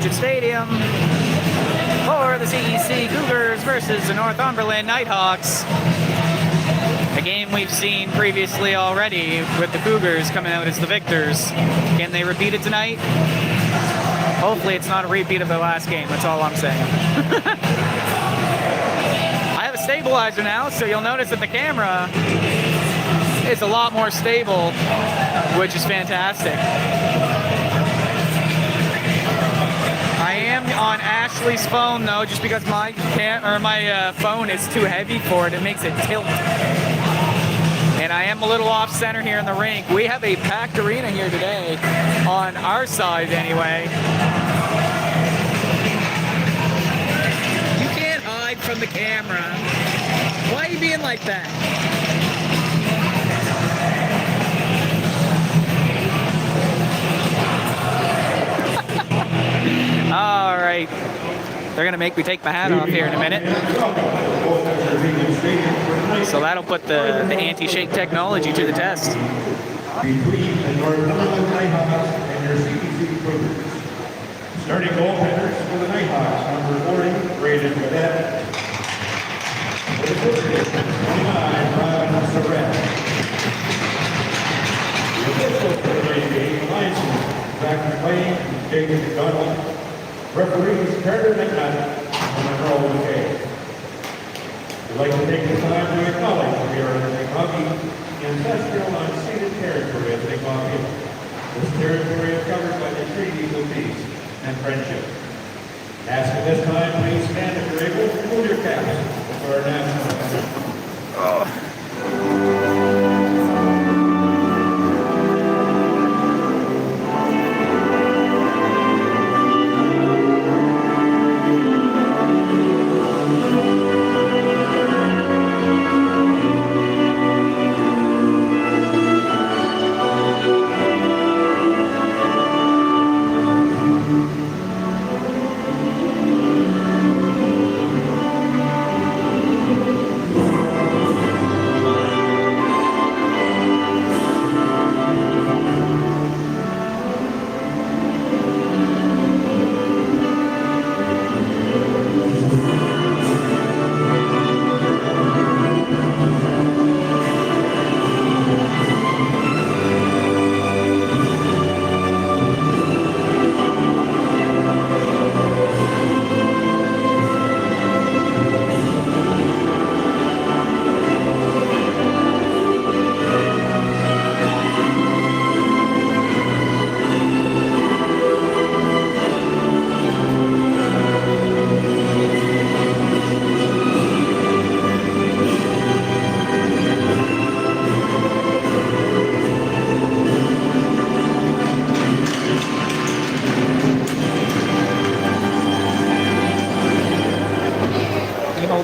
Collegiate Stadium for the CEC Cougars versus the Northumberland Nighthawks. A game we've seen previously already with the Cougars coming out as the victors. Can they repeat it tonight? Hopefully it's not a repeat of the last game, that's all I'm saying. I have a stabilizer now, so you'll notice that the camera is a lot more stable, which is fantastic. I am on Ashley's phone though, just because my phone is too heavy for it. It makes it tilt. And I am a little off center here in the rink. We have a packed arena here today, on our side anyway. You can't hide from the camera. Why are you being like that? All right. They're going to make me take my hat off here in a minute. So that'll put the anti-shake technology to the test. Between the Northumberland Nighthawks and your CEC Cougars. Starting goaltenders for the Nighthawks, number 40, Braden Cadet. For the Cougars, 29, Ryan Surratt. The officials for today's game, linesmen, Zach McLean, Jacob McDonald. Referees, Carter McNutt, and Monroe McKay. We'd like to take this time to acknowledge that we are in the hockey ancestral unceded territory of Lake Mafia. This territory is covered by the treaties of peace and friendship. Ask at this time, please stand if you're able to move your caps for our national anthem.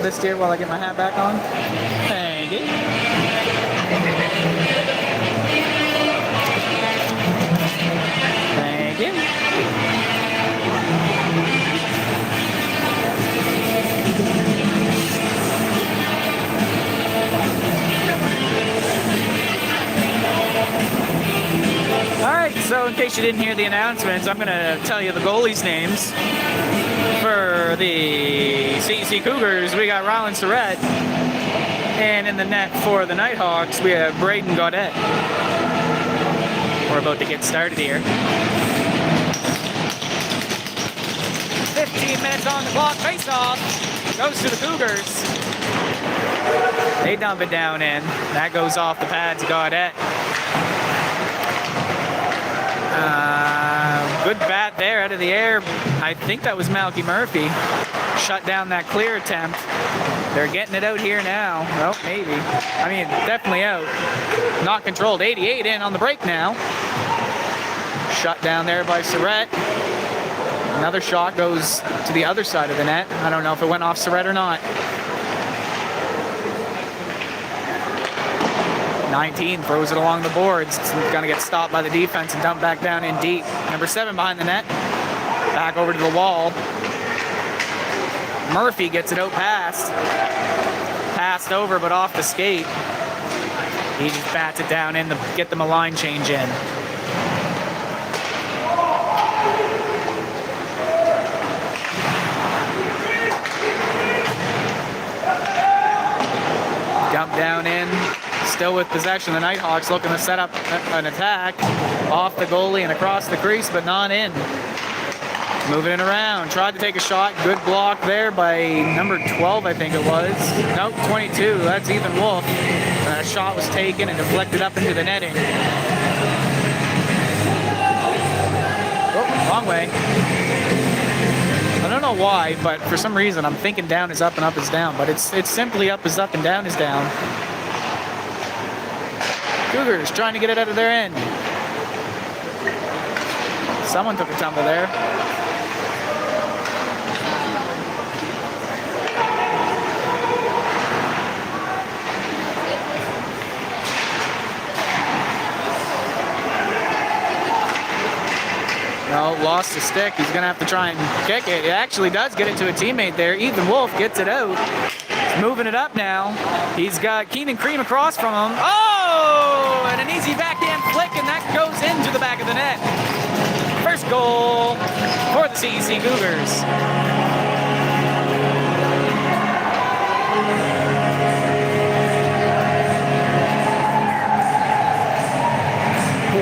This here while I get my hat back on. Thank you. Thank you. All right, so in case you didn't hear the announcements, I'm going to tell you the goalies' names. For the CEC Cougars, we got Ryan Surratt, and in the net for the Nighthawks, we have Braden Gaudette. We're about to get started here. 15 minutes on the clock, face-off, goes to the Cougars. They dump it down in, that goes off the pads, Gaudette. Good bat there out of the air. I think that was Malky Murphy. Shut down that clear attempt. They're getting it out here now. Oh, maybe. I mean, definitely out. Not controlled. 88 in on the break now. Shut down there by Surratt. Another shot goes to the other side of the net. I don't know if it went off Surratt or not. 19 throws it along the boards. It's going to get stopped by the defense and dumped back down in deep. Number 7 behind the net. Back over to the wall. Murphy gets it out past. Passed over, but off the skate. He just bats it down in to get them a line change in. Still with possession, the Nighthawks looking to set up an attack off the goalie and across the crease, but not in. Moving it around, tried to take a shot. Good block there by number 12, I think it was. Nope, 22. That's Ethan Wolf. A shot was taken and deflected up into the netting. Oh, wrong way. I don't know why, but for some reason I'm thinking down is up and up is down, but it's simply up is up and down is down. Cougars trying to get it out of their end. Someone took a tumble there. No, lost the stick. He's going to have to try and kick it. It actually does get it to a teammate there. Ethan Wolf gets it out. He's moving it up now. He's got Keenan Cream across from him. Oh! And an easy backhand flick, and that goes into the back of the net. First goal for the CEC Cougars.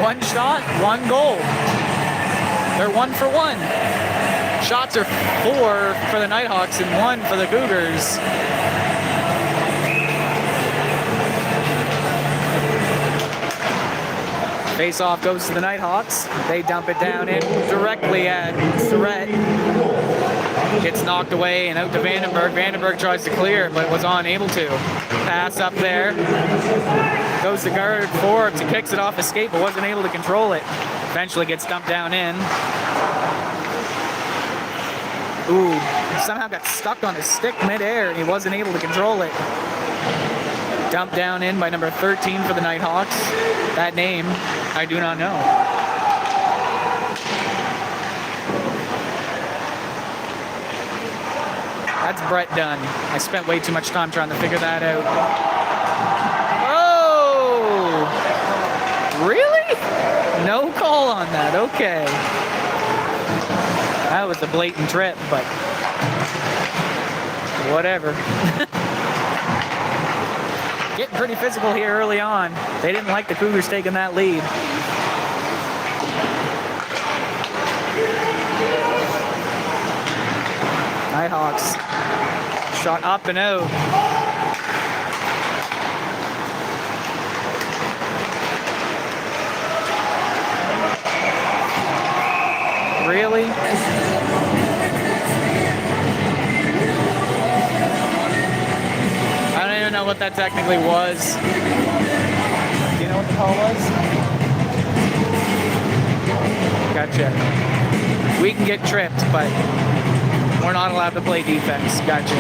One shot, one goal. They're 1 for 1. Shots are 4 for the Nighthawks and 1 for the Cougars. Face-off goes to the Nighthawks. They dump it down in directly at Surratt. Gets knocked away and out to Vandenberg. Vandenberg tries to clear, but was unable to. Pass up there. Goes to guard Forbes. He kicks it off his skate, but wasn't able to control it. Eventually gets dumped down in. Ooh, somehow got stuck on his stick midair and he wasn't able to control it. Dumped down in by number 13 for the Nighthawks. That name, I do not know. That's Brett Dunn. I spent way too much time trying to figure that out. Oh! Really? No call on that, okay. That was a blatant trip, but whatever. Getting pretty physical here early on. They didn't like the Cougars taking that lead. Nighthawks shot up and out. Really? I don't even know what that technically was. Do you know what the call was? Gotcha. We can get tripped, but we're not allowed to play defense. Gotcha.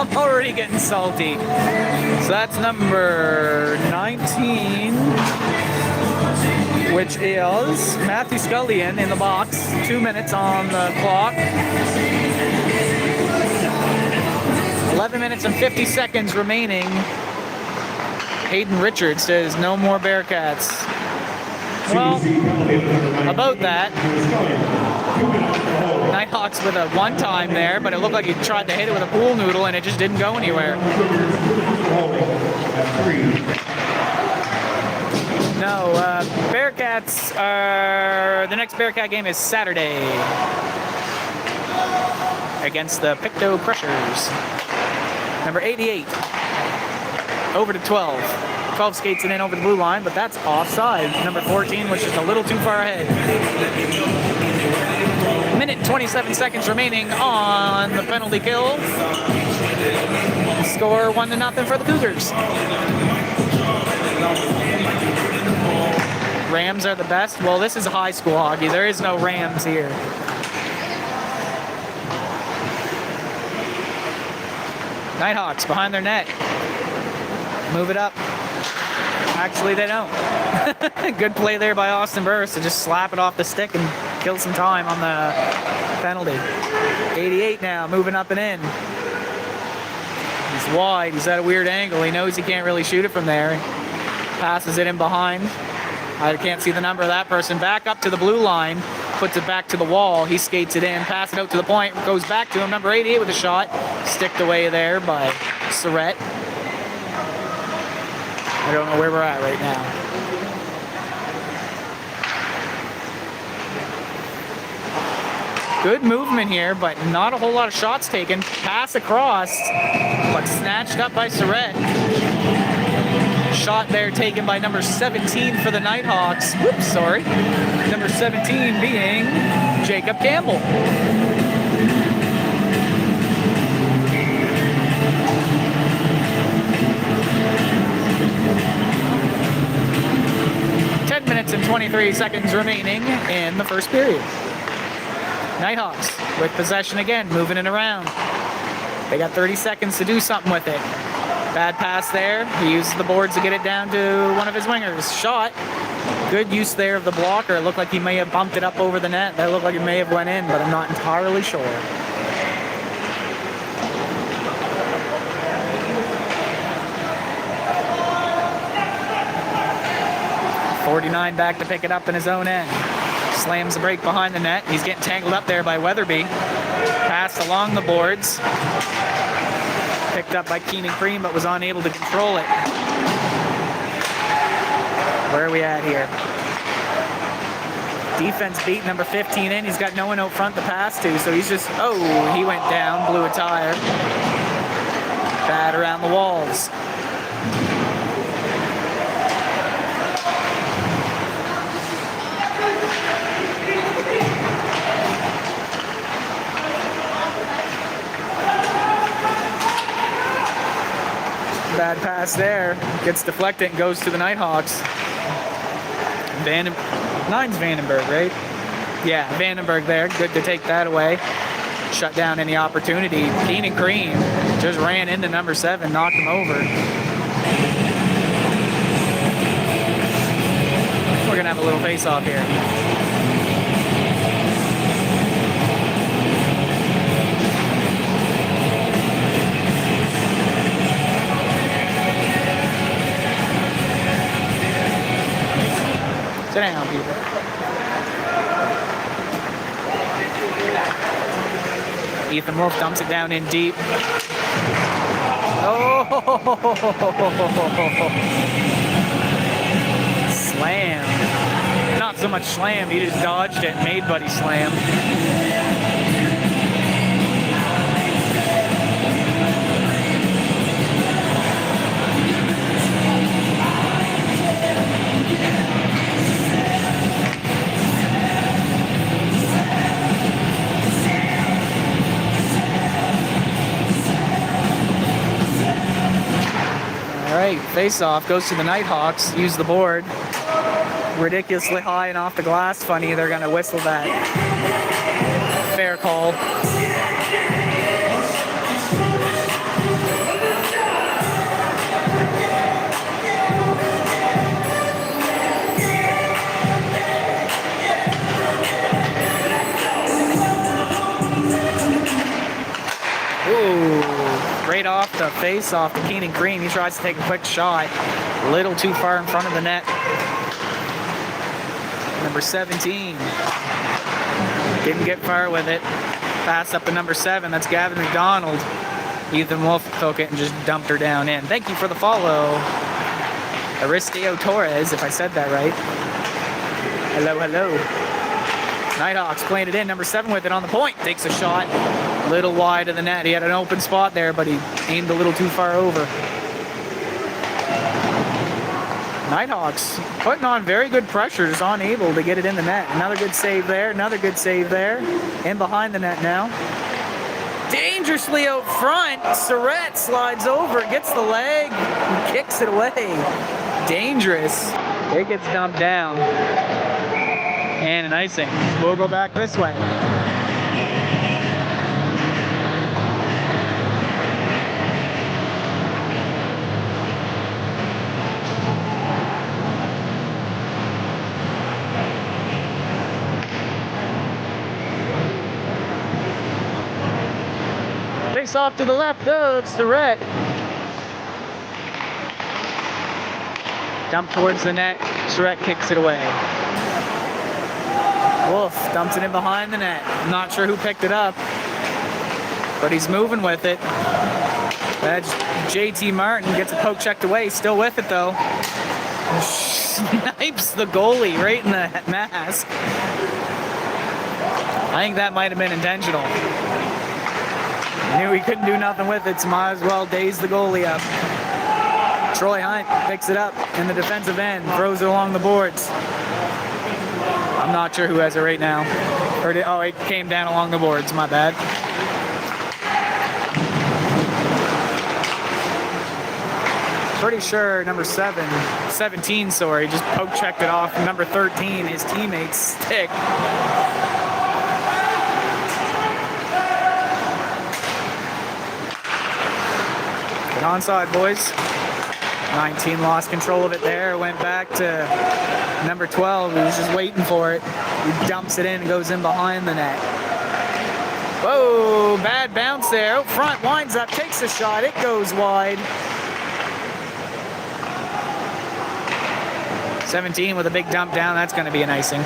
I'm already getting salty. So that's number 19, which is Matthew Scullion in the box. 2 minutes on the clock. 11 minutes and 50 seconds remaining. Hayden Richards says no more Bearcats. Well, about that. Nighthawks with a one-time there, but it looked like he tried to hit it with a pool noodle and it just didn't go anywhere. No, Bearcats are... The next Bearcat game is Saturday against the Pictou Crushers. Number 88, over to 12. 12 skates it in over the blue line, but that's offside. Number 14 was just a little too far ahead. Minute and 27 seconds remaining on the penalty kill. Score 1-0 for the Cougars. Rams are the best. Well, this is a high school hockey. There is no Rams here. Nighthawks behind their net. Move it up. Actually, they don't. Good play there by Austin Burris to just slap it off the stick and kill some time on the penalty. 88 now, moving up and in. He's wide. He's at a weird angle. He knows he can't really shoot it from there. Passes it in behind. I can't see the number of that person. Back up to the blue line. Puts it back to the wall. He skates it in. Passes it out to the point. Goes back to him. Number 88 with a shot. Sticked away there by Surratt. I don't know where we're at right now. Good movement here, but not a whole lot of shots taken. Pass across, but snatched up by Surratt. Shot there taken by number 17 for the Nighthawks. Whoops, sorry. Number 17 being Jacob Campbell. Minutes and 23 seconds remaining in the first period. Nighthawks with possession again, moving it around. They got 30 seconds to do something with it. Bad pass there. He uses the boards to get it down to one of his wingers. Shot. Good use there of the blocker. It looked like he may have bumped it up over the net. That looked like it may have went in, but I'm not entirely sure. 49 back to pick it up in his own end. Slams the break behind the net. He's getting tangled up there by Weatherby. Passed along the boards. Picked up by Keenan Cream, but was unable to control it. Where are we at here? Defense beat number 15 in. He's got no one out front to pass to, so he's just, oh, he went down, blew a tire. Bad around the walls. Bad pass there. Gets deflected and goes to the Nighthawks. Nine's Vandenberg, right? Yeah, Vandenberg there. Good to take that away. Shut down any opportunity. Keenan Cream just ran into number 7, knocked him over. We're going to have a little face-off here. Sit down, people. Ethan Wolf dumps it down in deep. Oh! Slam. Not so much slam, he just dodged it and made Buddy slam. Face-off goes to the Nighthawks. Use the board. Ridiculously high and off the glass. Funny, they're going to whistle that. Fair call. Right off the face-off to Keenan Green. He tries to take a quick shot. A little too far in front of the net. Number 17. Didn't get far with it. Pass up to number 7. That's Gavin McDonald. Ethan Wolf took it and just dumped her down in. Thank you for the follow. Aristeo Torres, if I said that right. Hello, hello. Nighthawks playing it in. Number 7 with it on the point. Takes a shot. A little wide of the net. He had an open spot there, but he aimed a little too far over. Nighthawks putting on very good pressure, just unable to get it in the net. Another good save there. Another good save there. In behind the net now. Dangerously out front. Surratt slides over, gets the leg, and kicks it away. Dangerous. It gets dumped down. And an icing. We'll go back this way. Face off to the left, though. It's Surratt. Dump towards the net. Surratt kicks it away. Wolf dumps it in behind the net. I'm not sure who picked it up, but he's moving with it. That's JT Martin gets a poke checked away, still with it though. Snipes the goalie right in the mask. I think that might have been intentional. Knew he couldn't do nothing with it, so might as well daze the goalie up. Troy Hunt picks it up in the defensive end, throws it along the boards. I'm not sure who has it right now. Oh, it came down along the boards, my bad. Pretty sure number 17, sorry, just poke checked it off number 13, his teammate's stick. Good onside, boys. 19 lost control of it there, went back to number 12, who was just waiting for it. He dumps it in and goes in behind the net. Whoa, bad bounce there. Out front, winds up, takes a shot, it goes wide. 17 with a big dump down, that's going to be an icing.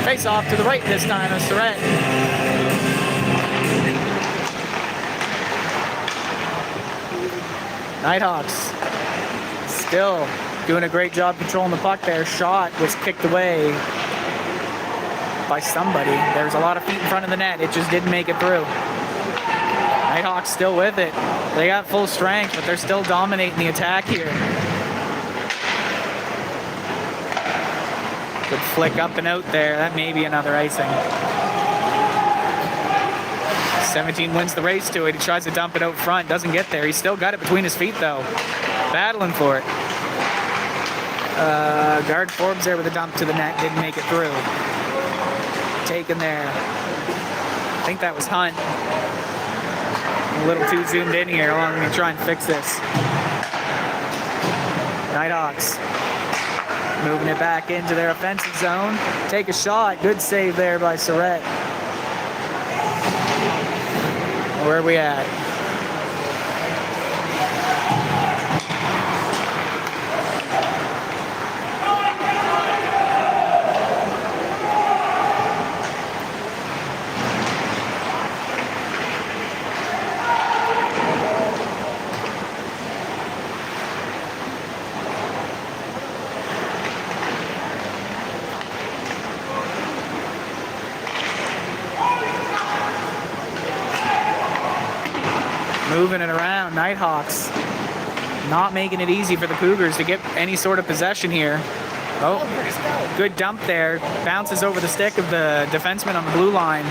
Face off to the right this time of Surratt. Nighthawks still doing a great job controlling the puck there. Shot was kicked away by somebody. There's a lot of feet in front of the net. It just didn't make it through. Nighthawks still with it. They got full strength, but they're still dominating the attack here. Good flick up and out there. That may be another icing. 17 wins the race to it. He tries to dump it out front. Doesn't get there. He's still got it between his feet, though. Battling for it. Guard Forbes there with a dump to the net. Didn't make it through. Taken there. I think that was Hunt. A little too zoomed in here. Let me try and fix this. Nighthawks moving it back into their offensive zone. Take a shot. Good save there by Surratt. Where are we at? Moving it around, Nighthawks not making it easy for the Cougars to get any sort of possession here. Oh, good dump there. Bounces over the stick of the defenseman on the blue line.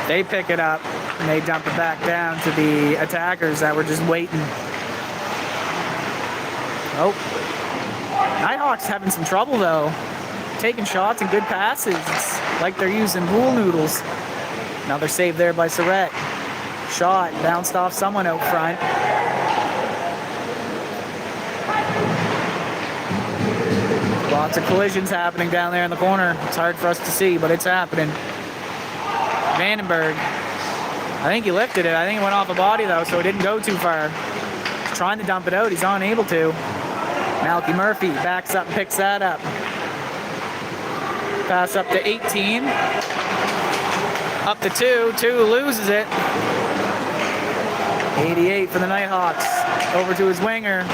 They pick it up and they dump it back down to the attackers that were just waiting. Oh, Nighthawks having some trouble though. Taking shots and good passes. It's like they're using pool noodles. Another save there by Surratt. Shot bounced off someone out front. Lots of collisions happening down there in the corner. It's hard for us to see, but it's happening. Vandenberg, I think he lifted it. I think it went off a body though, so it didn't go too far. He's trying to dump it out. He's unable to. Malky Murphy backs up and picks that up. Pass up to 18. Up to 2. 2 loses it. 88 for the Nighthawks. Over to his winger.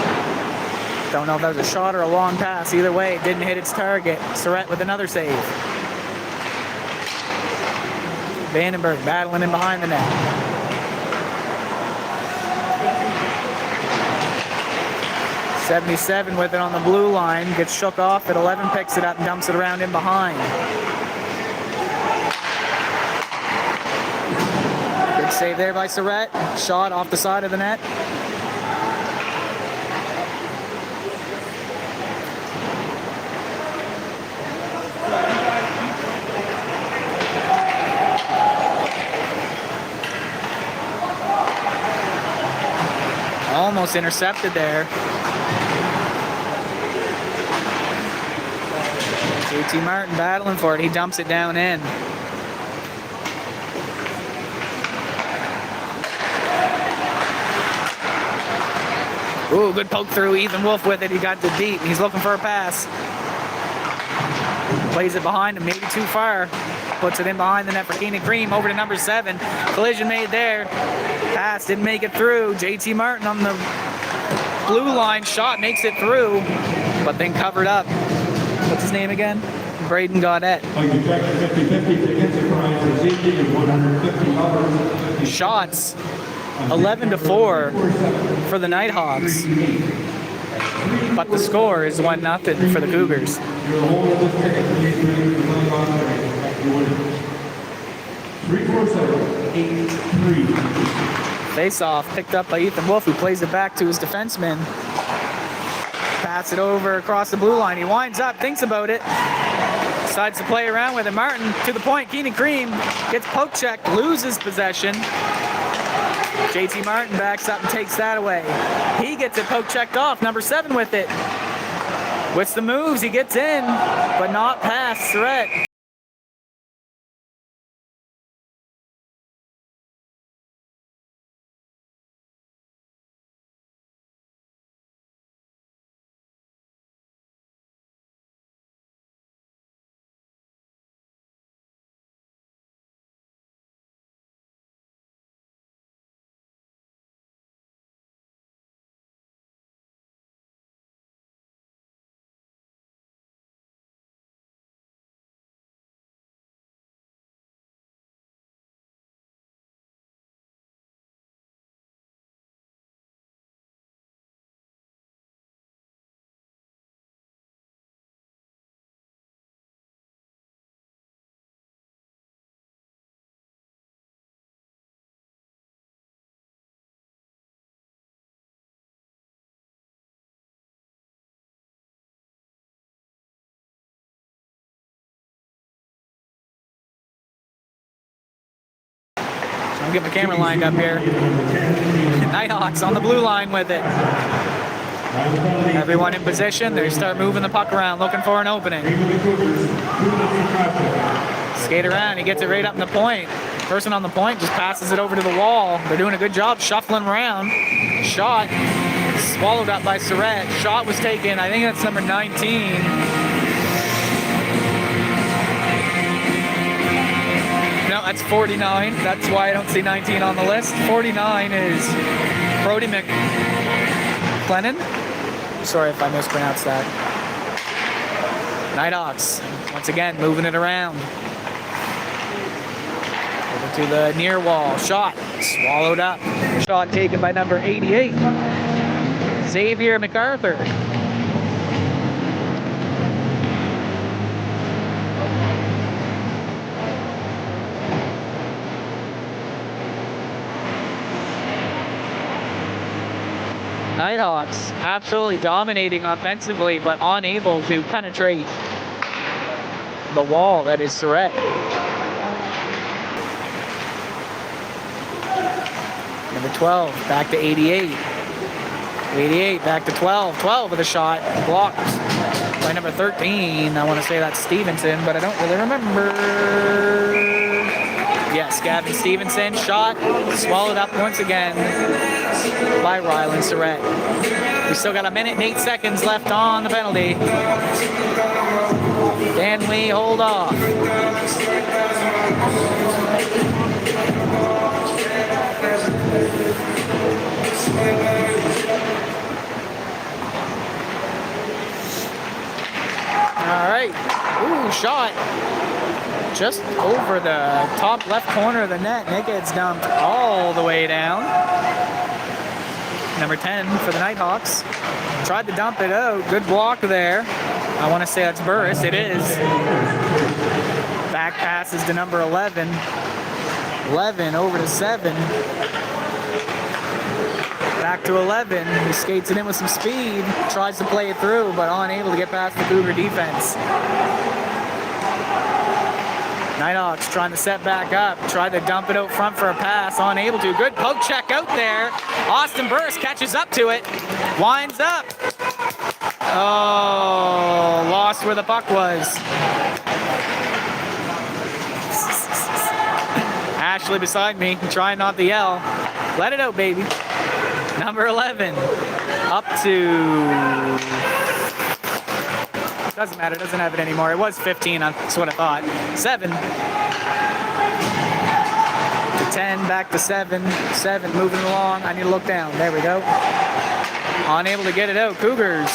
Don't know if that was a shot or a long pass. Either way, it didn't hit its target. Surratt with another save. Vandenberg battling in behind the net. .77 with it on the blue line. Gets shook off at 11, picks it up and dumps it around in behind. Good save there by Surratt. Shot off the side of the net. Almost intercepted there. JT Martin battling for it. He dumps it down in. Ooh, good poke through. Ethan Wolf with it. He got the deep. He's looking for a pass. Plays it behind him, maybe too far. Puts it in behind the net for Keenan Cream. Over to number 7. Collision made there. Pass didn't make it through. JT Martin on the blue line. Shot makes it through, but then covered up. What's his name again? Braden Gaudette. Shots 11-4 for the Nighthawks. But the score is 1-0 for the Cougars. Face-off picked up by Ethan Wolf, who plays it back to his defenseman. Pass it over across the blue line. He winds up, thinks about it. Decides to play around with it. Martin to the point. Keenan Cream gets poke checked, loses possession. JT Martin backs up and takes that away. He gets it poke checked off. Number 7 with it. With the moves, he gets in, but not past Surratt. I'll get my camera lined up here. Nighthawks on the blue line with it. Everyone in position. They start moving the puck around, looking for an opening. Skate around. He gets it right up in the point. Person on the point just passes it over to the wall. They're doing a good job shuffling around. Shot swallowed up by Surratt. Shot was taken. I think that's number 19. No, that's 49. That's why I don't see 19 on the list. 49 is Brody McLennan. Sorry if I mispronounced that. Nighthawks, once again, moving it around. Over to the near wall. Shot, swallowed up. Shot taken by number 88, Xavier MacArthur. Nighthawks absolutely dominating offensively, but unable to penetrate the wall that is Surratt. Number 12 back to 88. 88 back to 12. 12 with a shot blocked by number 13. I want to say that's Stevenson, but I don't really remember. Yes, Gavin Stevenson. Shot swallowed up once again by Rylan Surratt. We still got 1 minute and 8 seconds left on the penalty. Can we hold off? All right. Ooh, shot. Just over the top left corner of the net. Nick gets dumped all the way down. Number 10 for the Nighthawks. Tried to dump it out. Good block there. I want to say that's Burris. It is. Back passes to number 11. 11 over to 7. Back to 11. He skates it in with some speed. Tries to play it through, but unable to get past the Cougar defense. Nighthawks trying to set back up. Tried to dump it out front for a pass. Unable to. Good poke check out there. Austin Burris catches up to it. Winds up. Oh, lost where the puck was. Ashley beside me, trying not to yell. Let it out, baby. Number 11. Up to... Doesn't matter, doesn't have it anymore. It was 15, that's what I thought. 7. To 10, back to 7. 7, moving along. I need to look down. There we go. Unable to get it out. Cougars,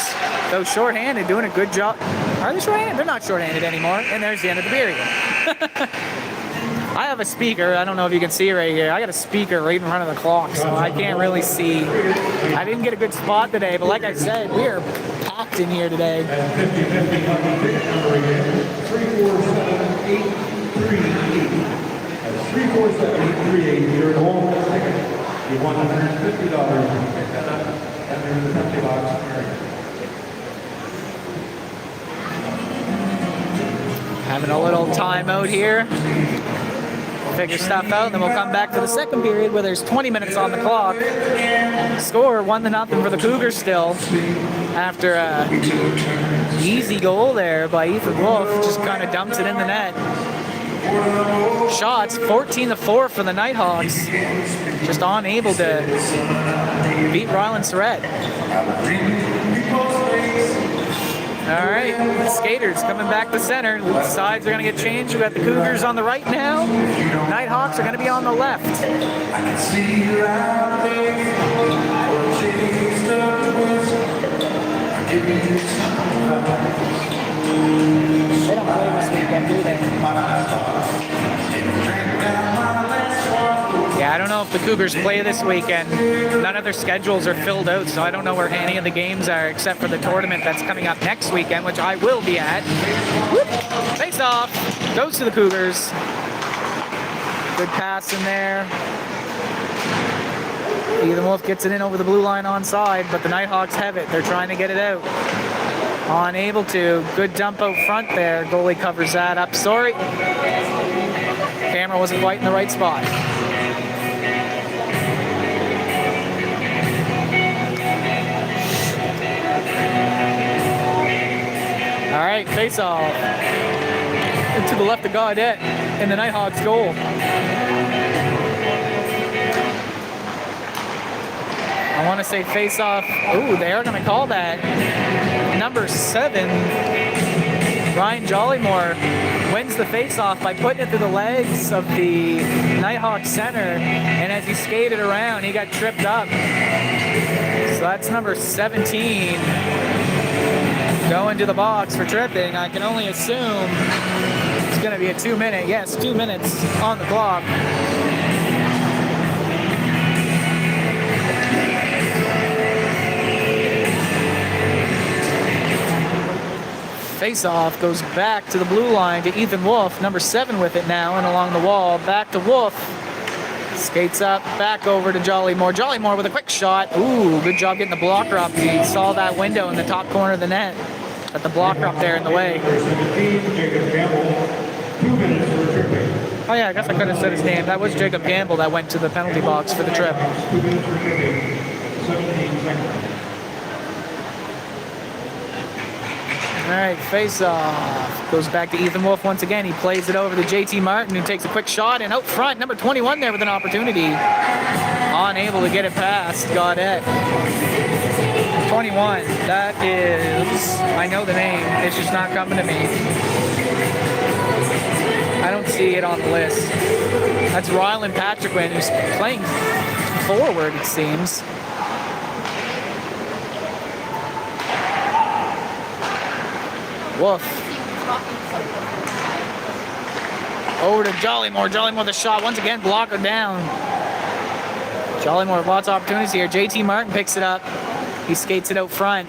though shorthanded, doing a good job. Are they shorthanded? They're not shorthanded anymore. And there's the end of the period. I have a speaker. I don't know if you can see right here. I got a speaker right in front of the clock, so I can't really see. I didn't get a good spot today, but like I said, we are packed in here today. 50-50 on the ticket number again, 347-838. That's 347-838. You're home in a second. You won $150. Pick that up, and there's the empty box area. Having a little timeout here. Figure stuff out, and then we'll come back to the second period where there's 20 minutes on the clock. Score 1-0 for the Cougars still after a easy goal there by Ethan Wolf. Just kind of dumps it in the net. Shots 14-4 for the Nighthawks. Just unable to beat Ryland Surratt. All right, skaters coming back to center. The sides are going to get changed. We've got the Cougars on the right now. Nighthawks are going to be on the left. I can see you out there. They don't play this weekend, do they? Yeah, I don't know if the Cougars play this weekend. None of their schedules are filled out, so I don't know where any of the games are except for the tournament that's coming up next weekend, which I will be at. Whoop. Face off. Goes to the Cougars. Good pass in there. Ethan Wolf gets it in over the blue line onside, but the Nighthawks have it. They're trying to get it out. Unable to. Good dump out front there. Goalie covers that up. Sorry. Camera wasn't quite in the right spot. All right, face off. To the left of Gaudette in the Nighthawks goal. I want to say face off. Ooh, they are going to call that. Number 7, Ryan Jollymore, wins the face off by putting it through the legs of the Nighthawks center. And as he skated around, he got tripped up. So that's number 17 going to the box for tripping. I can only assume it's going to be a 2-minute. Yes, 2 minutes on the clock. Face-off goes back to the blue line to Ethan Wolf, number 7 with it now, and along the wall, back to Wolf. Skates up, back over to Jollymore. Jollymore with a quick shot. Ooh, good job getting the blocker up. He saw that window in the top corner of the net. Got the blocker up there in the way. Oh yeah, I guess I could have said his name. That was Jacob Campbell that went to the penalty box for the trip. All right, face-off. Goes back to Ethan Wolf once again. He plays it over to JT Martin, who takes a quick shot, and out front, number 21 there with an opportunity. Unable to get it past Gaudette. 21, that is, I know the name, it's just not coming to me. I don't see it on the list. That's Ryland Patrickman, who's playing forward, it seems. Wolf. Over to Jollymore. Jollymore the shot. Once again, blocked it down. Jollymore with lots of opportunities here. JT Martin picks it up. He skates it out front.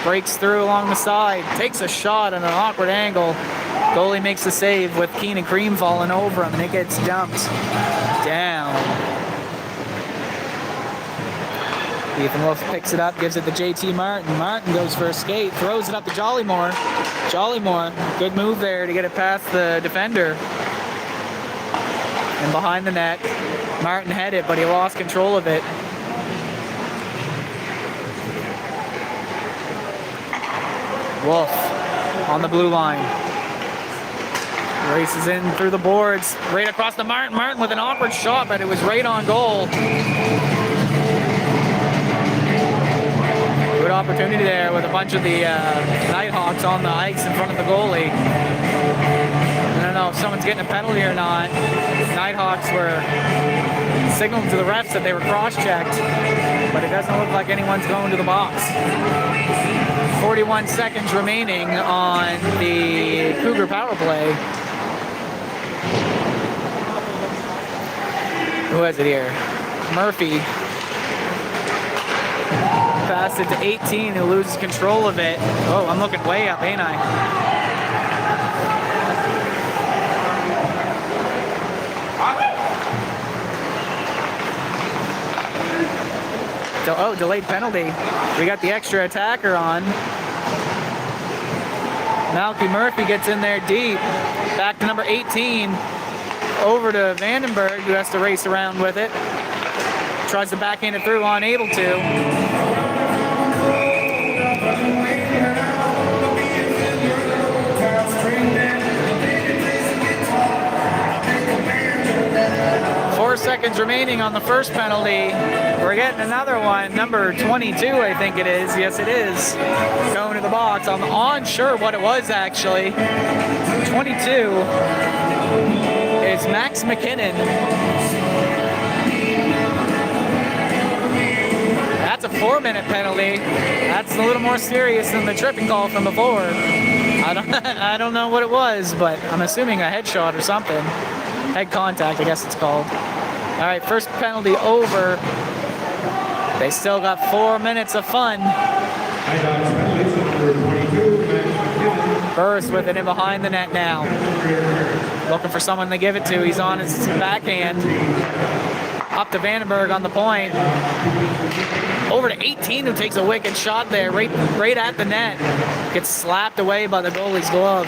Breaks through along the side. Takes a shot at an awkward angle. Goalie makes the save with Keenan Cream falling over him, and it gets dumped down. Ethan Wolf picks it up, gives it to JT Martin. Martin goes for a skate, throws it up to Jollymore. Jollymore, good move there to get it past the defender. And behind the net, Martin had it, but he lost control of it. Wolf on the blue line. Races in through the boards, right across the Martin. Martin with an awkward shot, but it was right on goal. Good opportunity there with a bunch of the Nighthawks on the ice in front of the goalie. I don't know if someone's getting a penalty or not. Nighthawks were signaling to the refs that they were cross-checked, but it doesn't look like anyone's going to the box. 41 seconds remaining on the Cougar power play. Who has it here? Murphy. Pass it to 18, who loses control of it. Oh, I'm looking way up, ain't I? Oh, delayed penalty. We got the extra attacker on. Malky Murphy gets in there deep. Back to number 18. Over to Vandenberg, who has to race around with it. Tries to backhand it through, unable to. 4 seconds remaining on the first penalty. We're getting another one, number 22, I think it is. Yes, it is. Going to the box. I'm unsure what it was, actually. 22 is Max McKinnon. That's a 4-minute penalty. That's a little more serious than the tripping call from before. I don't know what it was, but I'm assuming a headshot or something. Head contact, I guess it's called. All right, first penalty over. They still got 4 minutes of fun. Burris with it in behind the net now. Looking for someone to give it to. He's on his backhand. Up to Vandenberg on the point. Over to 18, who takes a wicked shot there, right at the net. Gets slapped away by the goalie's glove.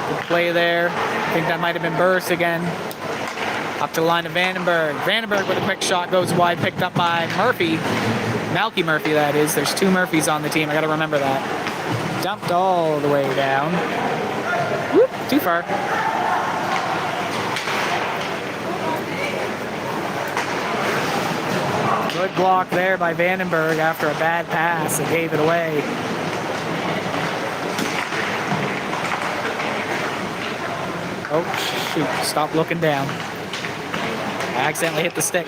Good play there. I think that might have been Burris again. Up to the line of Vandenberg. Vandenberg with a quick shot goes wide, picked up by Murphy. Malky Murphy, that is. There's 2 Murphys on the team. I got to remember that. Dumped all the way down. Whoop, too far. Good block there by Vandenberg after a bad pass that gave it away. Oh, shoot. Stop looking down. I accidentally hit the stick.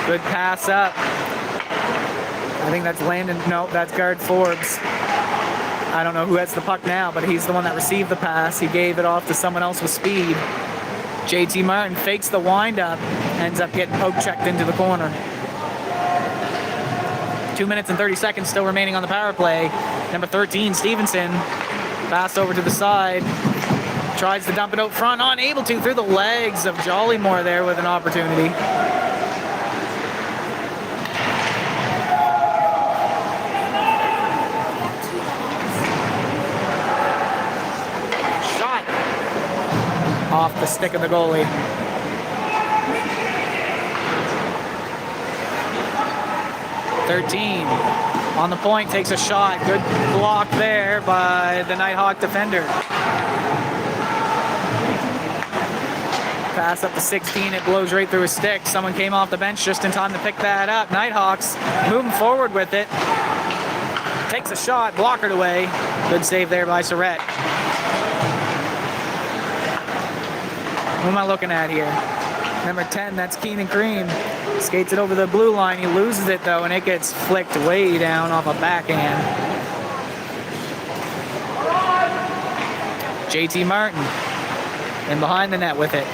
Good pass up. I think that's Landon. No, that's guard Forbes. I don't know who has the puck now, but he's the one that received the pass. He gave it off to someone else with speed. JT Martin fakes the windup, ends up getting poke checked into the corner. 2 minutes and 30 seconds still remaining on the power play. Number 13, Stevenson. Pass over to the side. Tries to dump it out front, unable to, through the legs of Jollymore there with an opportunity. Shot off the stick of the goalie. On the point, takes a shot. Good block there by the Nighthawk defender. Pass up to 16, it blows right through his stick. Someone came off the bench just in time to pick that up. Nighthawks moving forward with it. Takes a shot, blockered away. Good save there by Surratt. Who am I looking at here? Number 10, that's Keenan Cream. Skates it over the blue line. He loses it, though, and it gets flicked way down off a backhand. JT Martin in behind the net with it.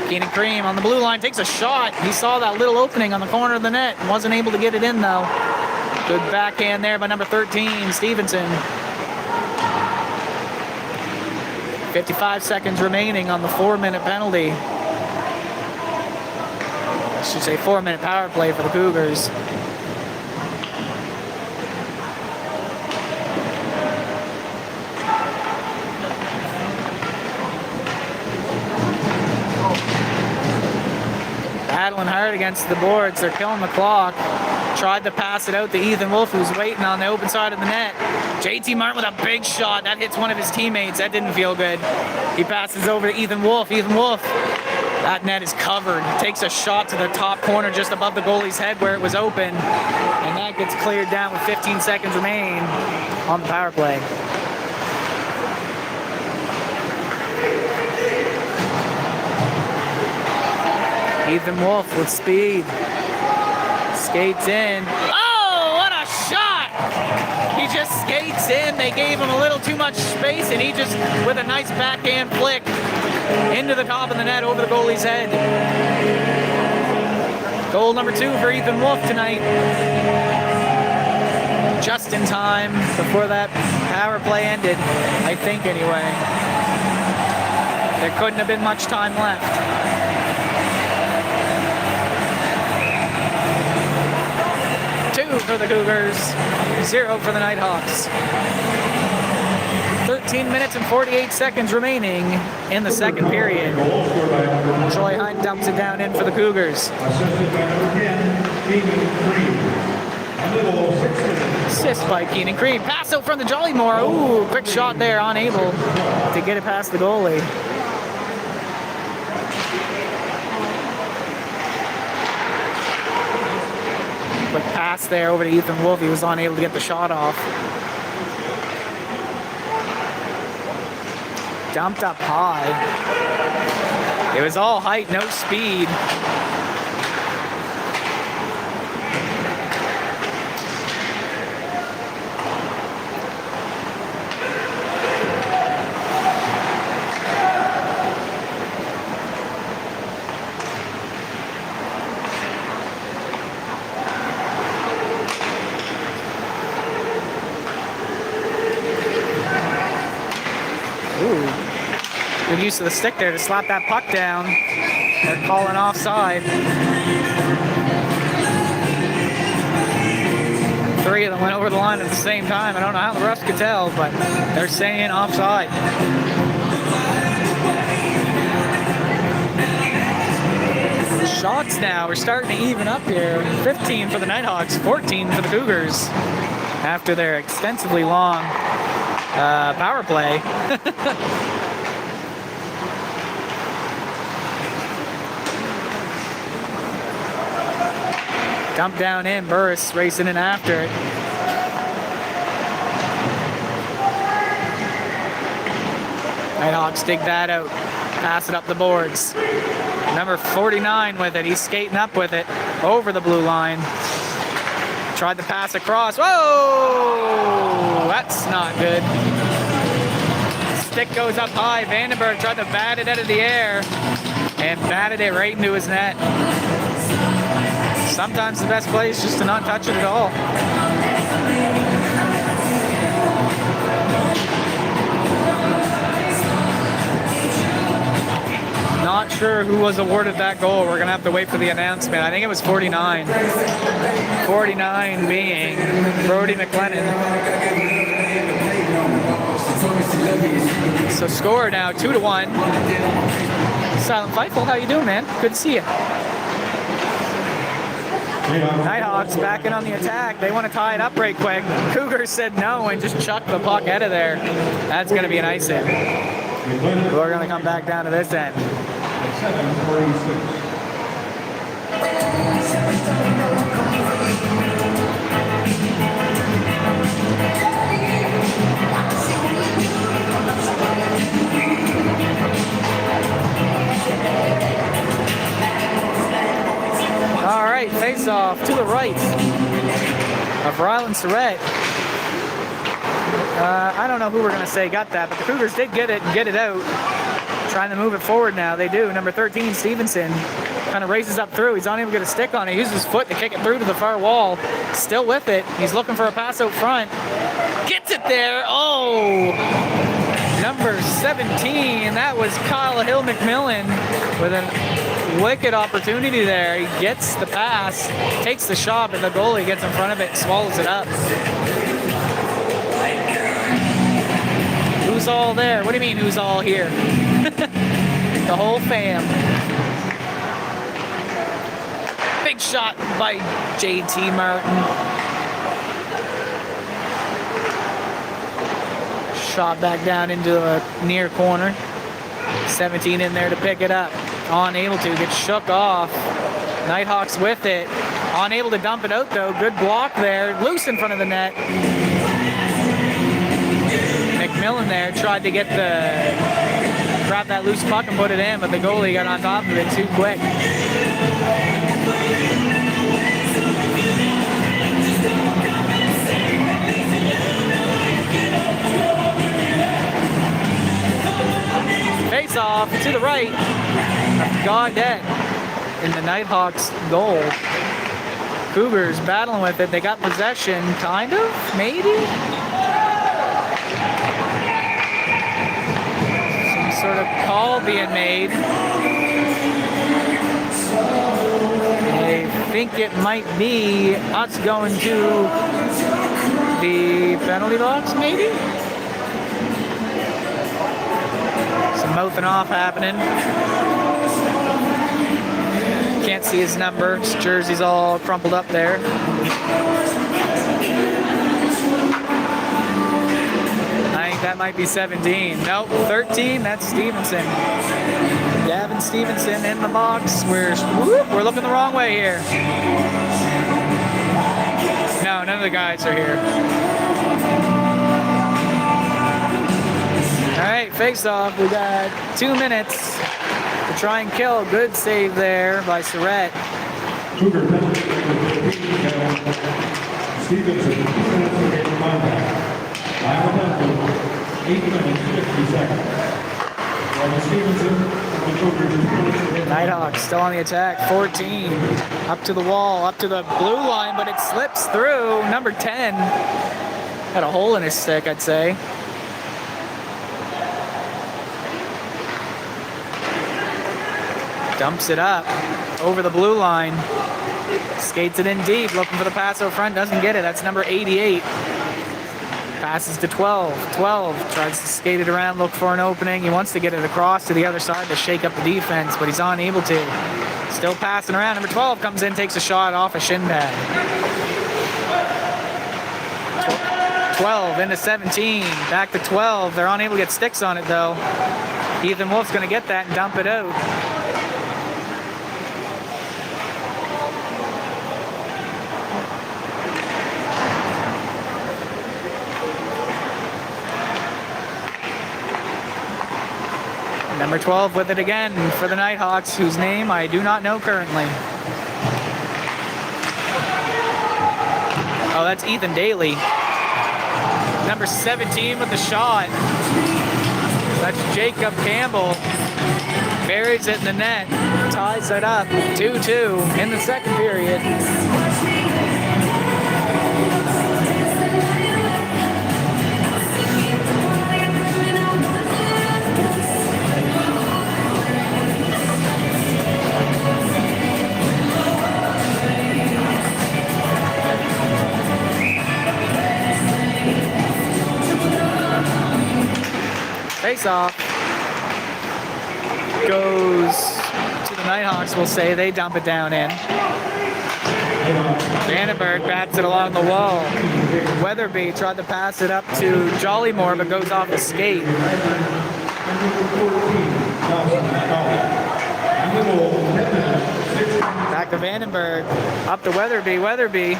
Keenan Cream on the blue line takes a shot. He saw that little opening on the corner of the net and wasn't able to get it in, though. Good backhand there by number 13, Stevenson. 55 seconds remaining on the 4-minute penalty. I should say 4-minute power play for the Cougars. against the boards. They're killing the clock. Tried to pass it out to Ethan Wolf, who's waiting on the open side of the net. JT Martin with a big shot. That hits one of his teammates. That didn't feel good. He passes over to Ethan Wolf. Ethan Wolf, that net is covered. Takes a shot to the top corner just above the goalie's head where it was open. And that gets cleared down with 15 seconds remaining on the power play. Ethan Wolf with speed. Skates in. Oh, what a shot! He just skates in. They gave him a little too much space, and he just, with a nice backhand flick, into the top of the net over the goalie's head. Goal number 2 for Ethan Wolf tonight. Just in time before that power play ended, I think anyway. There couldn't have been much time left. 2 for the Cougars, 0 for the Nighthawks. 13 minutes and 48 seconds remaining in the second period. Troy Hine dumps it down in for the Cougars. Assist by Keenan Cream. Pass out from the Jollymore. Ooh, quick shot there, unable to get it past the goalie. Quick pass there over to Ethan Wolf. He was unable to get the shot off. Dumped up high. It was all height, no speed. Good use of the stick there to slap that puck down. They're calling offside. 3 of them went over the line at the same time. I don't know how the refs could tell, but they're saying offside. Shots now, we're starting to even up here. 15 for the Nighthawks, 14 for the Cougars after their extensively long power play. Dump down in, Burris racing in after it. Nighthawks dig that out, pass it up the boards. Number 49 with it, he's skating up with it over the blue line. Tried to pass across, whoa! That's not good. Stick goes up high, Vandenberg tried to bat it out of the air and batted it right into his net. Sometimes the best play is just to not touch it at all. Not sure who was awarded that goal. We're going to have to wait for the announcement. I think it was 49. 49 being Brody McLennan. So score now 2-1. Silent Fightful, how you doing, man? Good to see you. Nighthawks back in on the attack. They want to tie it up right quick. Cougars said no and just chucked the puck out of there. That's going to be an ice hit. We're going to come back down to this end. All right, face off to the right of Rylan Surratt. I don't know who we're going to say got that, but the Cougars did get it and get it out. Trying to move it forward now. They do. Number 13, Stevenson, kind of races up through. He's unable to get a stick on it. He uses his foot to kick it through to the far wall. Still with it. He's looking for a pass out front. Gets it there. Oh! Number 17, that was Kyle Hill McMillan with a wicked opportunity there. He gets the pass, takes the shot, but the goalie gets in front of it and swallows it up. Who's all there? What do you mean, who's all here? The whole fam. shot by JT Martin. Shot back down into a near corner. 17 in there to pick it up. Unable to, gets shook off. Nighthawks with it. Unable to dump it out though. Good block there. Loose in front of the net. McMillan there tried to get grab that loose puck and put it in, but the goalie got on top of it too quick. Face off to the right. Gaudette in the Nighthawks goal. Cougars battling with it. They got possession, kind of, maybe? Some sort of call being made. I think it might be us going to the penalty box, maybe? Some mouthing off happening. Can't see his number. His jersey's all crumpled up there. I think that might be 17. Nope, 13. That's Stevenson. Gavin Stevenson in the box. We're looking the wrong way here. No, none of the guys are here. All right, face off. We got 2 minutes to try and kill. Good save there by Surratt. Cougar penalty. Stevenson, 2 minutes to make contact. Final penalty, 8 minutes, 50 seconds. Stevenson, the Cougars, 2 minutes to make Nighthawks still on the attack. 14. Up to the wall, up to the blue line, but it slips through. Number 10. Had a hole in his stick, I'd say. Dumps it up over the blue line. Skates it in deep, looking for the pass out front, doesn't get it. That's number 88. Passes to 12. 12 tries to skate it around, look for an opening. He wants to get it across to the other side to shake up the defense, but he's unable to. Still passing around. Number 12 comes in, takes a shot off a shin pad. 12 into 17. Back to 12. They're unable to get sticks on it though. Ethan Wolf's going to get that and dump it out. Number 12 with it again for the Nighthawks, whose name I do not know currently. Oh, that's Ethan Daly. Number 17 with the shot. That's Jacob Campbell. Buries it in the net. Ties it up. 2-2 in the second period. Face-off goes to the Nighthawks, we'll say. They dump it down in. Vandenberg bats it along the wall. Weatherby tried to pass it up to Jollymore, but goes off the skate. Back to Vandenberg. Up to Weatherby. Weatherby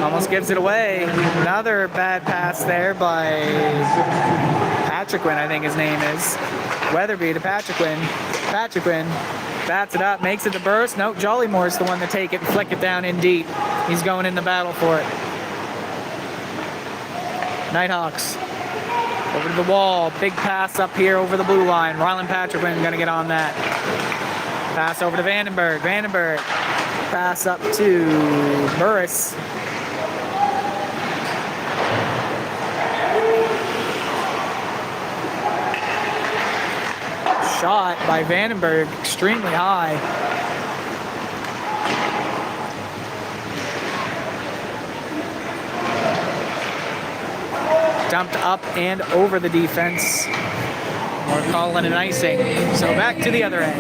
almost gives it away. Another bad pass there by Patrick, I think his name is. Weatherby to Patrick. Patrick bats it up, makes it to burst. Nope, Jollymore's the one to take it and flick it down in deep. He's going in the battle for it. Nighthawks over to the wall. Big pass up here over the blue line. Ryland Patrick going to get on that. Pass over to Vandenberg. Vandenberg pass up to Burris. Shot by Vandenberg, extremely high. Dumped up and over the defense. We're calling it icing. So back to the other end.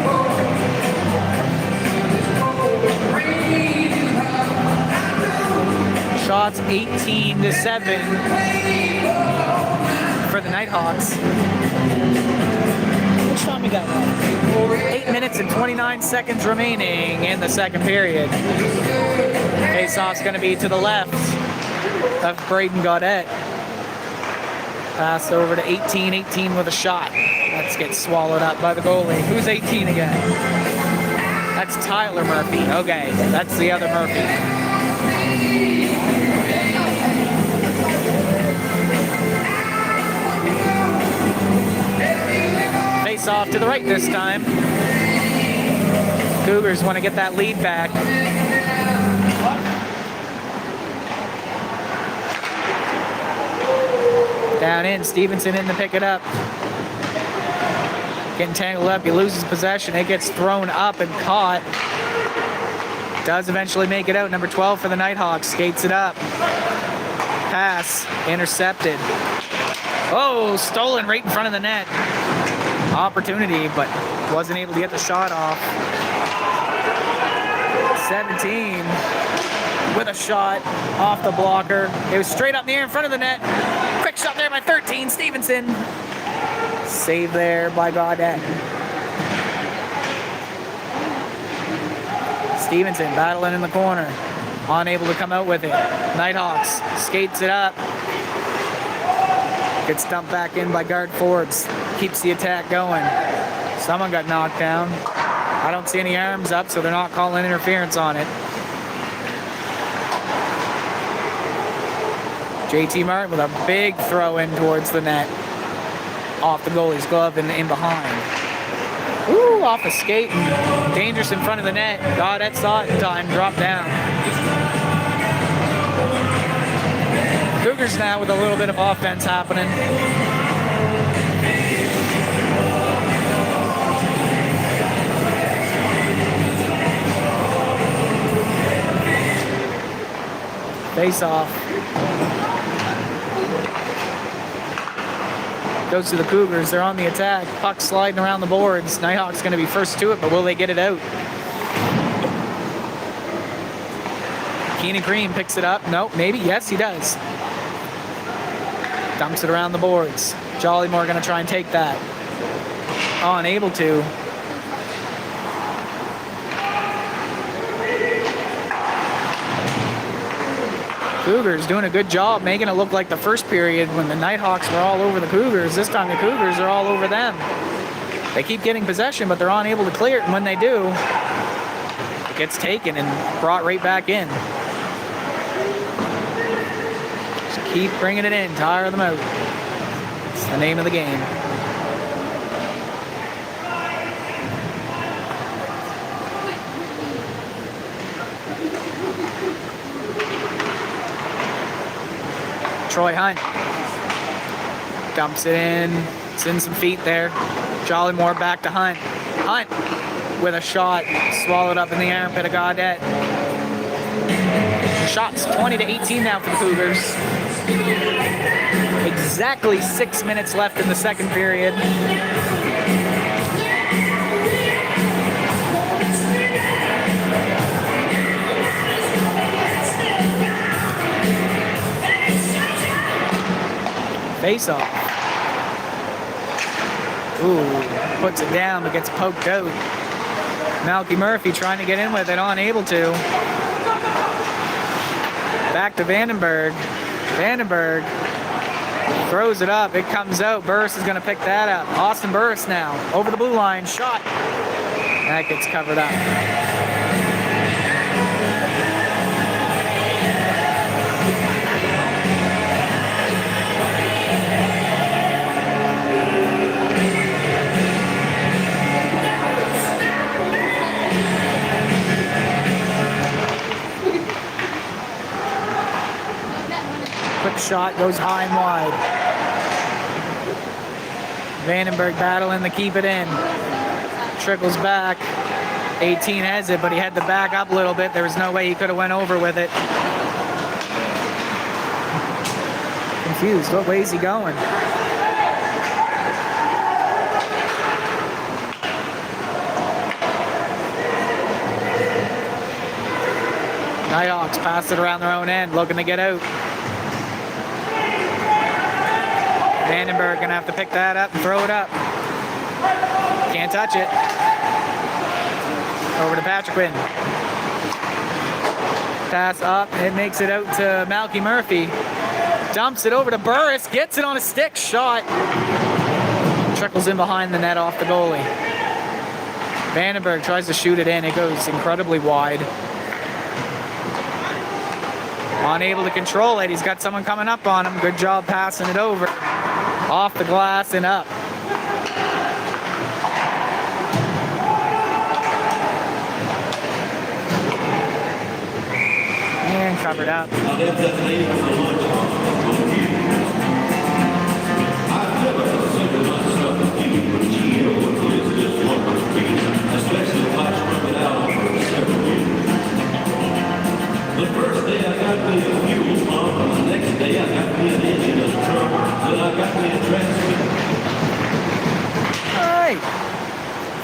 Shots 18-7 for the Nighthawks. Which time we got? 8 minutes and 29 seconds remaining in the second period. Face-off's going to be to the left of Braden Gaudette. Pass over to 18. 18 with a shot. Let's get swallowed up by the goalie. Who's 18 again? That's Tyler Murphy. Okay, that's the other Murphy. Face off to the right this time. Cougars want to get that lead back. Down in, Stevenson in to pick it up. Getting tangled up, he loses possession. It gets thrown up and caught. Does eventually make it out. Number 12 for the Nighthawks, skates it up. Pass, intercepted. Oh, stolen right in front of the net. Opportunity, but wasn't able to get the shot off. 17 with a shot off the blocker. It was straight up in the air in front of the net. Quick shot there by 13, Stevenson. Save there by Gaudette. Stevenson battling in the corner. Unable to come out with it. Nighthawks skates it up. Gets dumped back in by guard Forbes. Keeps the attack going. Someone got knocked down. I don't see any arms up, so they're not calling interference on it. JT Martin with a big throw in towards the net. Off the goalie's glove and in behind. Ooh, off a skate. Dangerous in front of the net. Gaudette saw it in time. Dropped down. Cougars now with a little bit of offense happening. Face off. Goes to the Cougars. They're on the attack. Puck sliding around the boards. Nighthawks going to be first to it, but will they get it out? Keenan Green picks it up. Nope, maybe. Yes, he does. Dumps it around the boards. Jollymore going to try and take that. Unable to. Cougars doing a good job making it look like the first period when the Nighthawks were all over the Cougars. This time the Cougars are all over them. They keep getting possession, but they're unable to clear it, and when they do, it gets taken and brought right back in. Just keep bringing it in, tire them out. It's the name of the game. Troy Hunt dumps it in. It's in some feet there. Jollymore back to Hunt. Hunt with a shot swallowed up in the armpit of Gaudette. Shots 20-18 now for the Cougars. Exactly 6 minutes left in the second period. Face off. Ooh, puts it down but gets poked out. Malky Murphy trying to get in with it, unable to. Back to Vandenberg. Vandenberg throws it up. It comes out. Burris is going to pick that up. Austin Burris now over the blue line. Shot. That gets covered up. Quick shot goes high and wide. Vandenberg battling to keep it in. Trickles back. 18 has it, but he had to back up a little bit. There was no way he could have went over with it. Confused. What way is he going? Nighthawks pass it around their own end, looking to get out. Vandenberg gonna have to pick that up and throw it up. Can't touch it. Over to Patrick Quinn. Pass up, it makes it out to Malky Murphy. Dumps it over to Burris, gets it on a stick shot. Trickles in behind the net off the goalie. Vandenberg tries to shoot it in, it goes incredibly wide. Unable to control it, he's got someone coming up on him. Good job passing it over. Off the glass and up. And covered up. The first day I got me a fuel pump, the next day I got me an engine of a truck, then I got me a transmission. All right.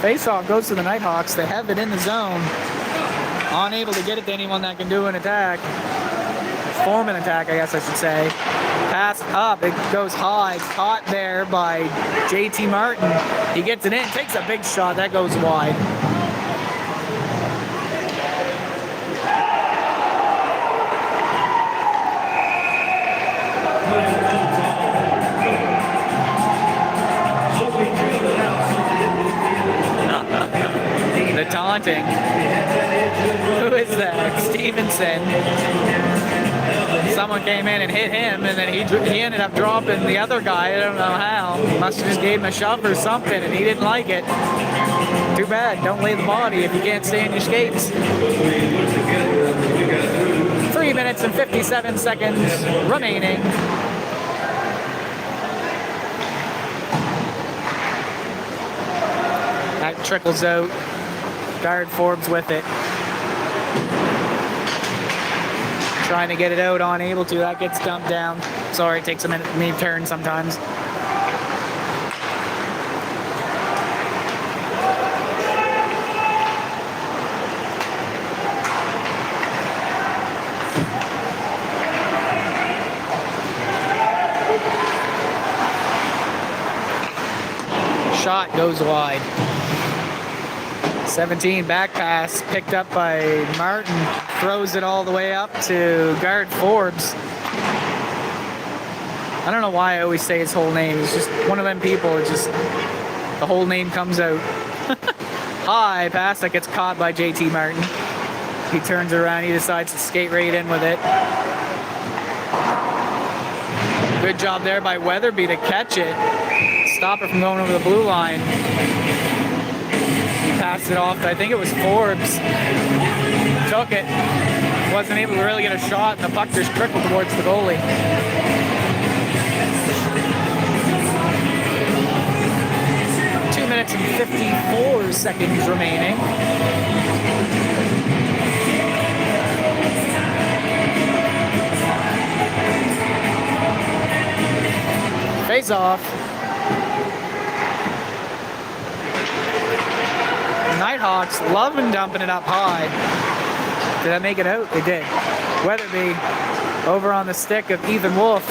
Face-off goes to the Nighthawks. They have it in the zone. Unable to get it to anyone that can do an attack. Form an attack, I guess I should say. Pass up, it goes high. Caught there by JT Martin. He gets it in, takes a big shot, that goes wide. The taunting. Who is that? Stevenson. Someone came in and hit him, and then he ended up dropping the other guy. I don't know how. Must have just gave him a shove or something, and he didn't like it. Too bad. Don't lay the body if you can't stay in your skates. 3 minutes and 57 seconds remaining. That trickles out. Guard Forbes with it. Trying to get it out, unable to. That gets dumped down. Sorry, it takes a minute for me to turn sometimes. Shot goes wide. 17 back pass picked up by Martin, throws it all the way up to guard Forbes. I don't know why I always say his whole name. He's just one of them people. It's just the whole name comes out. High pass that gets caught by JT Martin. He turns around. He decides to skate right in with it. Good job there by Weatherby to catch it. Stop it from going over the blue line. Passed it off. I think it was Forbes. Took it. Wasn't able to really get a shot, and the puck just trickled towards the goalie. Two minutes and 54 seconds remaining. Face off. Nighthawks loving dumping it up high. Did I make it out? They did. Weatherby over on the stick of Ethan Wolf.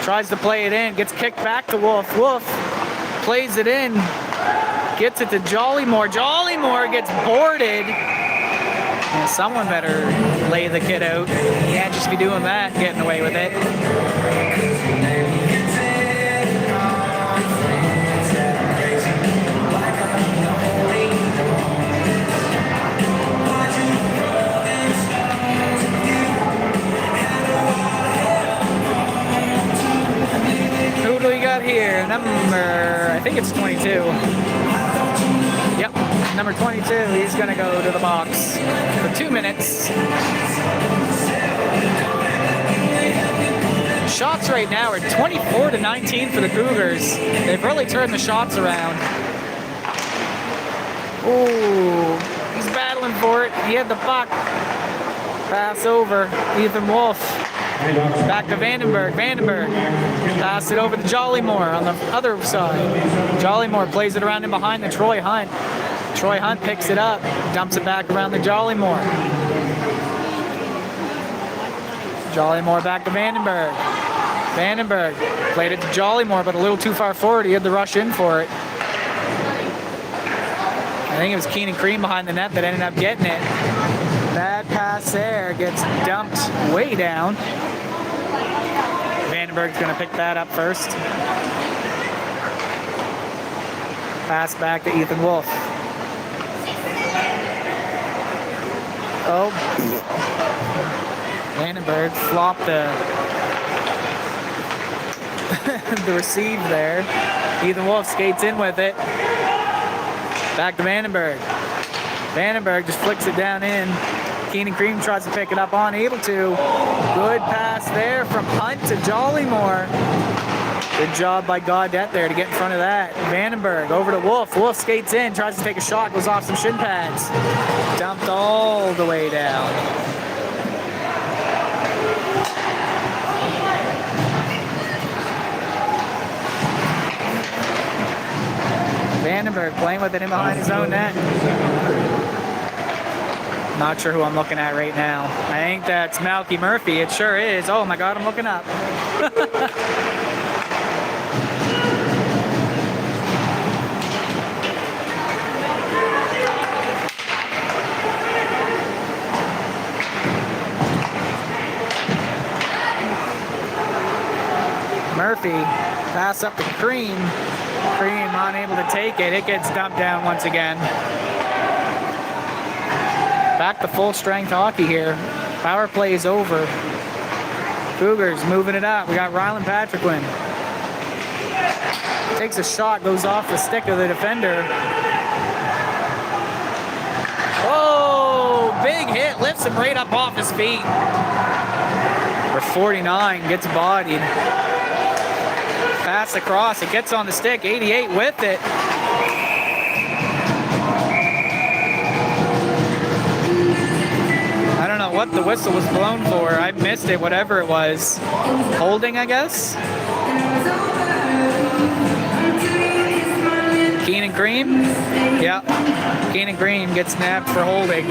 Tries to play it in. Gets kicked back to Wolf. Wolf plays it in. Gets it to Jollymore. Jollymore gets boarded. And someone better lay the kid out. Can't just be doing that, getting away with it. Who do we got here? Number, I think it's 22. Yep, number 22. He's going to go to the box for 2 minutes. Shots right now are 24-19 for the Cougars. They've really turned the shots around. Ooh, he's battling for it. He had the puck. Pass over. Ethan Wolf. Back to Vandenberg. Vandenberg. Pass it over to Jollymore on the other side. Jollymore plays it around in behind the Troy Hunt. Troy Hunt picks it up. Dumps it back around the Jollymore. Jollymore back to Vandenberg. Vandenberg played it to Jollymore, but a little too far forward. He had to rush in for it. I think it was Keenan Cream behind the net that ended up getting it. Bad pass there, gets dumped way down. Vandenberg's going to pick that up first. Pass back to Ethan Wolf. Oh. Vandenberg flopped the receive there. Ethan Wolf skates in with it. Back to Vandenberg. Vandenberg just flicks it down in. Keenan Cream tries to pick it up, unable to. Good pass there from Hunt to Jollymore. Good job by Gaudette there to get in front of that. Vandenberg over to Wolf. Wolf skates in, tries to take a shot, goes off some shin pads. Dumped all the way down. Vandenberg playing with it in behind his own net. Not sure who I'm looking at right now. I think that's Malky Murphy. It sure is. Oh my God, I'm looking up. Murphy, pass up to Cream. Cream unable to take it. It gets dumped down once again. Back to full strength hockey here. Power play is over. Cougars moving it up. We got Ryland Patrickman. Takes a shot, goes off the stick of the defender. Oh, big hit. Lifts him right up off his feet. For 49, gets bodied. Pass across, it gets on the stick, 88 with it. I don't know what the whistle was blown for. I missed it, whatever it was. Holding, I guess? Keenan Cream? Yep. Keenan Cream gets nabbed for holding.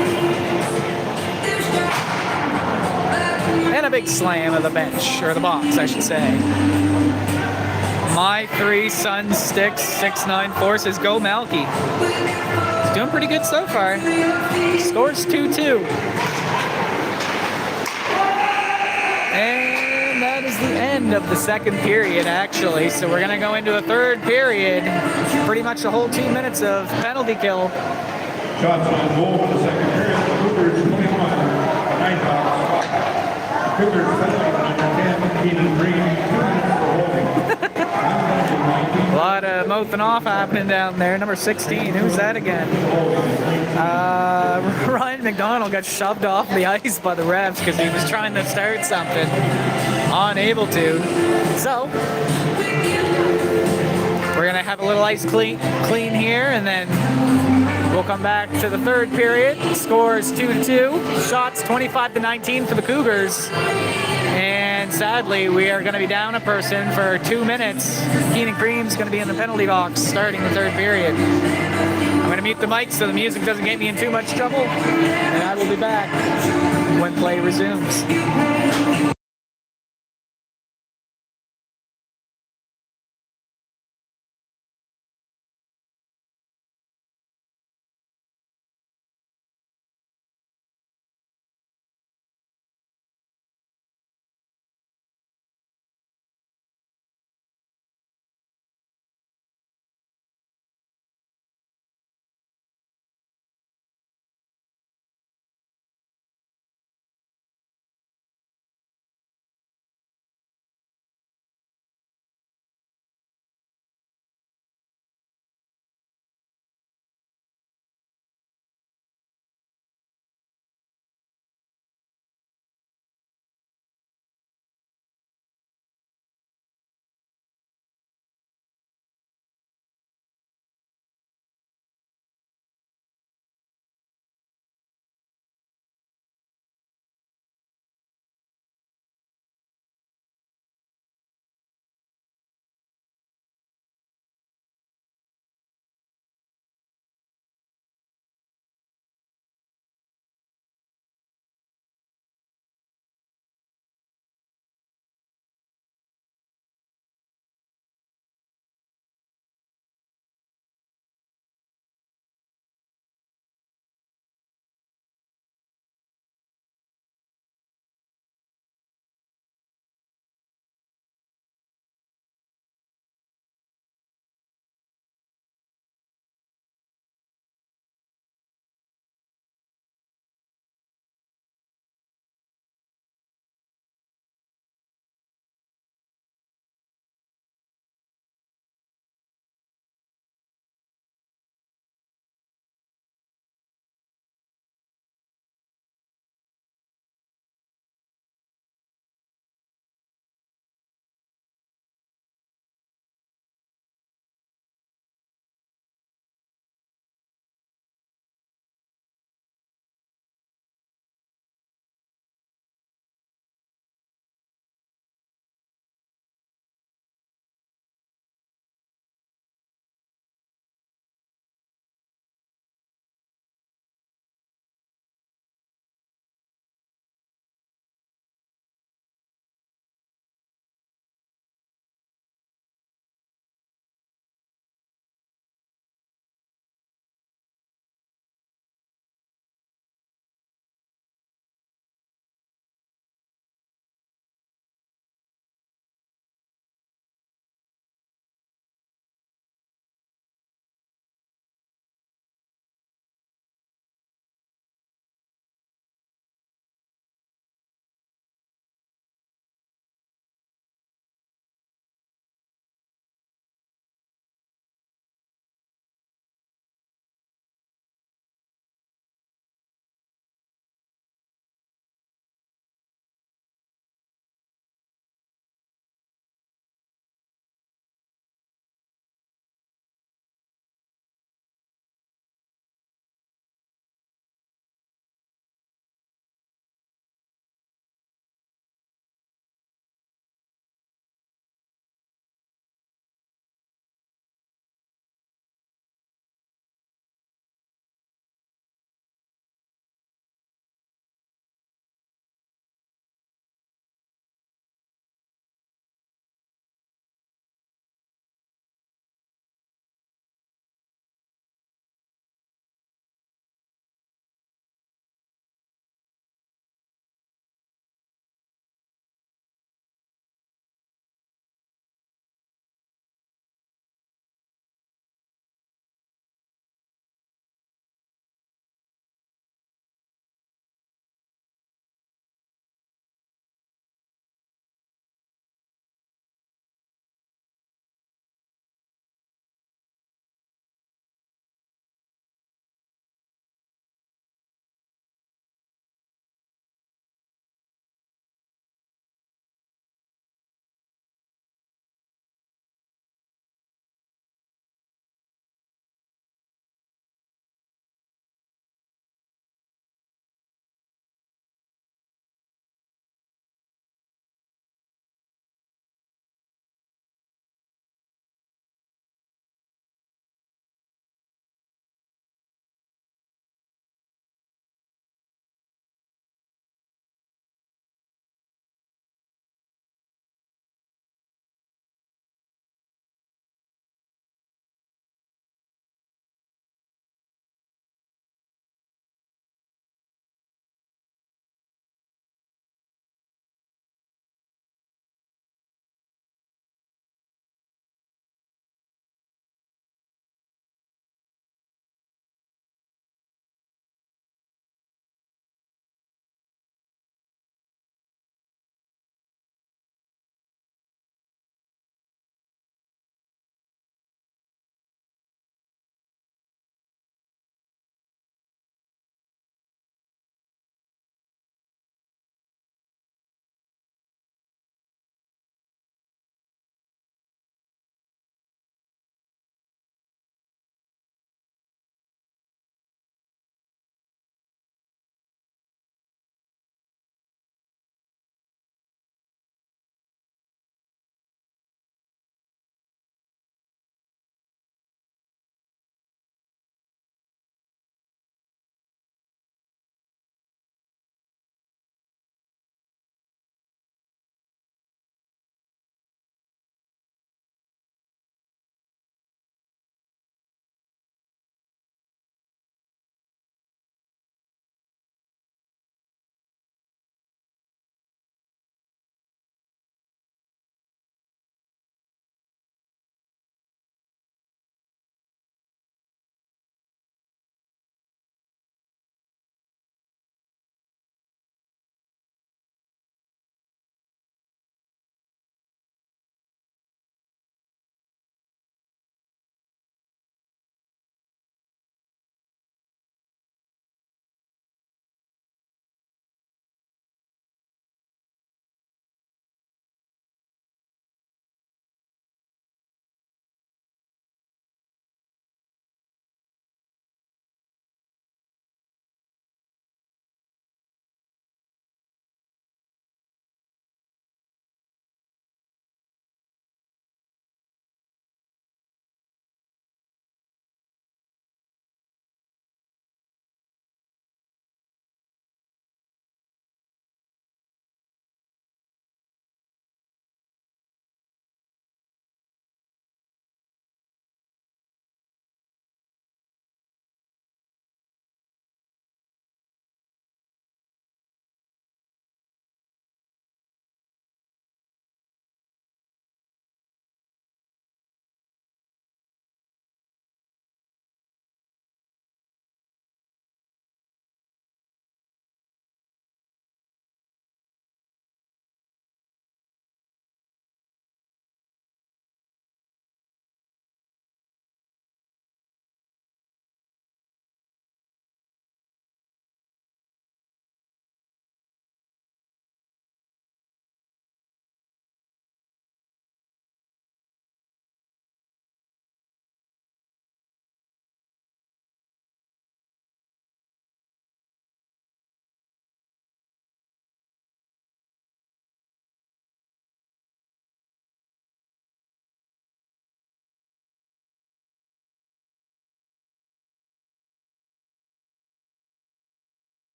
And a big slam of the bench, or the box, I should say. My three Suns sticks, 6'9" forces, go Malky. He's doing pretty good so far. Scores 2-2. And that is the end of the second period, actually. So we're going to go into a third period. Pretty much the whole 2 minutes of penalty kill. Shots on goal for the second period. Cougars 21, Nighthawks 5. Cougars penalty on 10, Keenan Green, 2 minutes for holding. A lot of mouthing off happening down there. Number 16, who's that again? Ryan McDonald got shoved off the ice by the refs because he was trying to start something. Unable to. So, we're going to have a little ice clean here, and then we'll come back to the third period. Scores 2-2. Shots 25-19 for the Cougars. And sadly, we are going to be down a person for 2 minutes. Keenan Cream's going to be in the penalty box starting the third period. I'm going to mute the mic so the music doesn't get me in too much trouble. And I will be back when play resumes.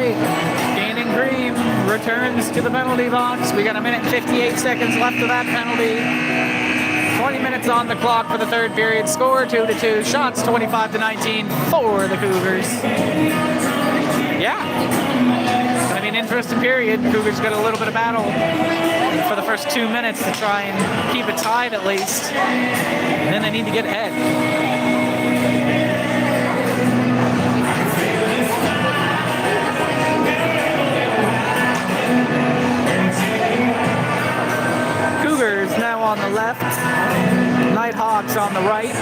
right. Gaining Cream returns to the penalty box. We got 1 minute and 58 seconds left of that penalty. 20 minutes on the clock for the third period. Score 2-2. Shots 25-19 for the Cougars. Yeah. It's going to be an interesting period. Cougars got a little bit of battle for the first 2 minutes to try and keep it tied at least. And then they need to get ahead. Cougars now on the left, Nighthawks on the right.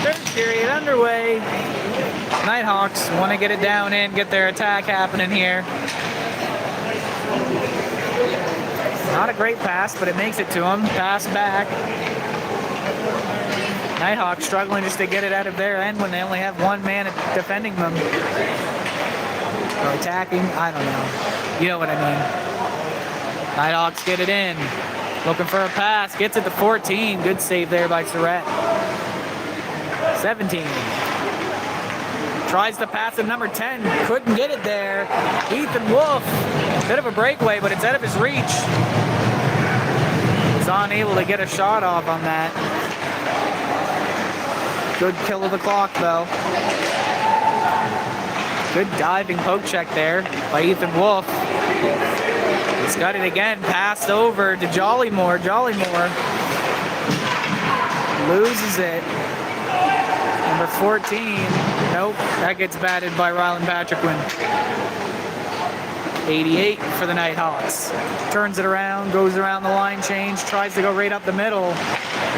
Third period underway. Nighthawks want to get it down in, get their attack happening here. Not a great pass, but it makes it to them. Pass back. Nighthawks struggling just to get it out of their end when they only have one man defending them. Or attacking, I don't know. You know what I mean. Nighthawks get it in. Looking for a pass, gets it to 14. Good save there by Surratt. 17. Tries to pass to number 10. Couldn't get it there. Ethan Wolf. Bit of a breakaway, but it's out of his reach. He's unable to get a shot off on that. Good kill of the clock, though. Good diving poke check there by Ethan Wolf. He's got it again. Passed over to Jollymore. Jollymore loses it. Number 14. Nope. That gets batted by Ryland Patrickman. 88 for the Nighthawks. Turns it around, goes around the line change, tries to go right up the middle.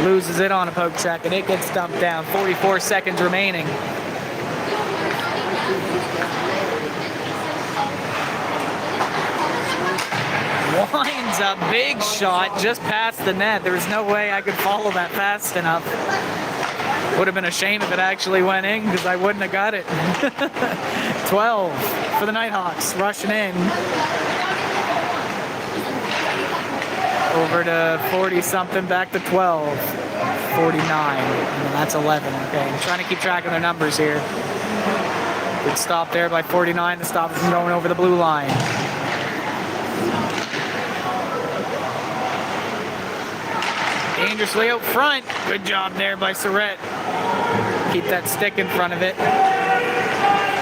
Loses it on a poke check, and it gets dumped down. 44 seconds remaining. Winds a big shot just past the net. There was no way I could follow that fast enough. Would have been a shame if it actually went in because I wouldn't have got it. 12 for the Nighthawks, rushing in. Over to 40-something, back to 12. 49, and that's 11. Okay, I'm trying to keep track of their numbers here. Good stop there by 49 to stop it from going over the blue line. Dangerously out front. Good job there by Surratt. Keep that stick in front of it.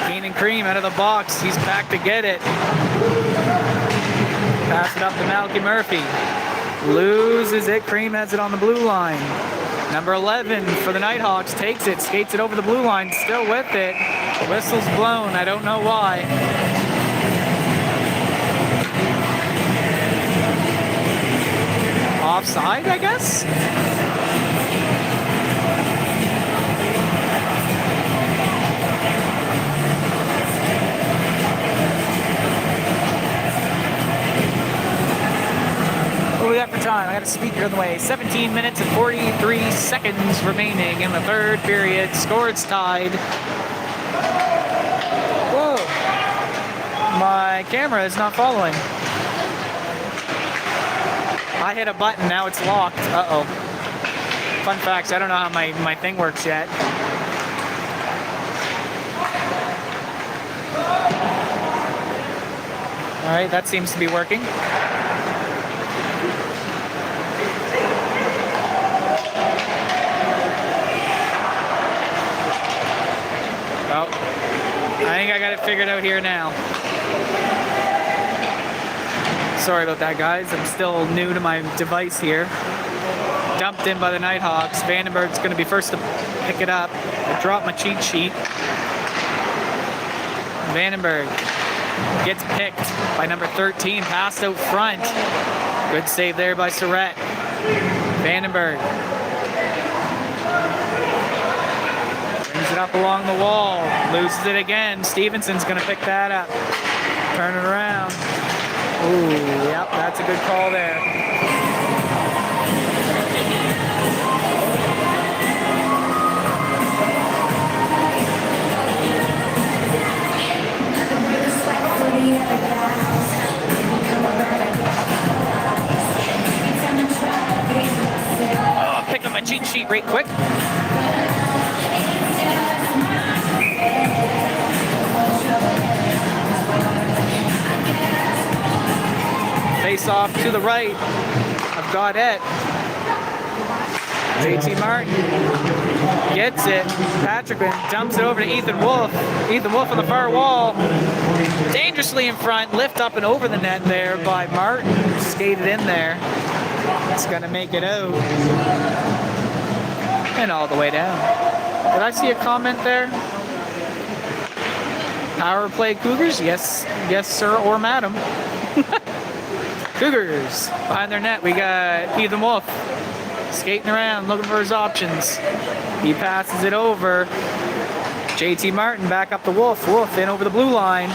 Keenan Cream out of the box. He's back to get it. Pass it up to Malky Murphy. Loses it. Cream has it on the blue line. Number 11 for the Nighthawks takes it, skates it over the blue line, still with it. Whistle's blown. I don't know why. Offside, I guess? What do we got for time? I got a speaker on the way. 17 minutes and 43 seconds remaining in the third period. Scores tied. Whoa. My camera is not following. I hit a button, now it's locked. Uh-oh. Fun facts, I don't know how my thing works yet. All right, that seems to be working. Oh, I think I got it figured out here now. Sorry about that, guys. I'm still new to my device here. Dumped in by the Nighthawks. Vandenberg's going to be first to pick it up. I dropped my cheat sheet. Vandenberg Gets picked by number 13, passed out front. Good save there by Surratt. Vandenberg brings it up along the wall, loses it again. Stevenson's gonna pick that up. Turn it around. Ooh, yep, that's a good call there. Oh, pick up my cheat sheet right quick. Face off to the right of Gaudette. JT Martin gets it. Patrickman dumps it over to Ethan Wolf. Ethan Wolf on the far wall. Dangerously in front. Lift up and over the net there by Martin. Skated in there. It's going to make it out. And all the way down. Did I see a comment there? Power play Cougars? Yes, sir or madam. Cougars behind their net. We got Ethan Wolf skating around looking for his options. He passes it over. JT Martin back up to Wolf. Wolf in over the blue line.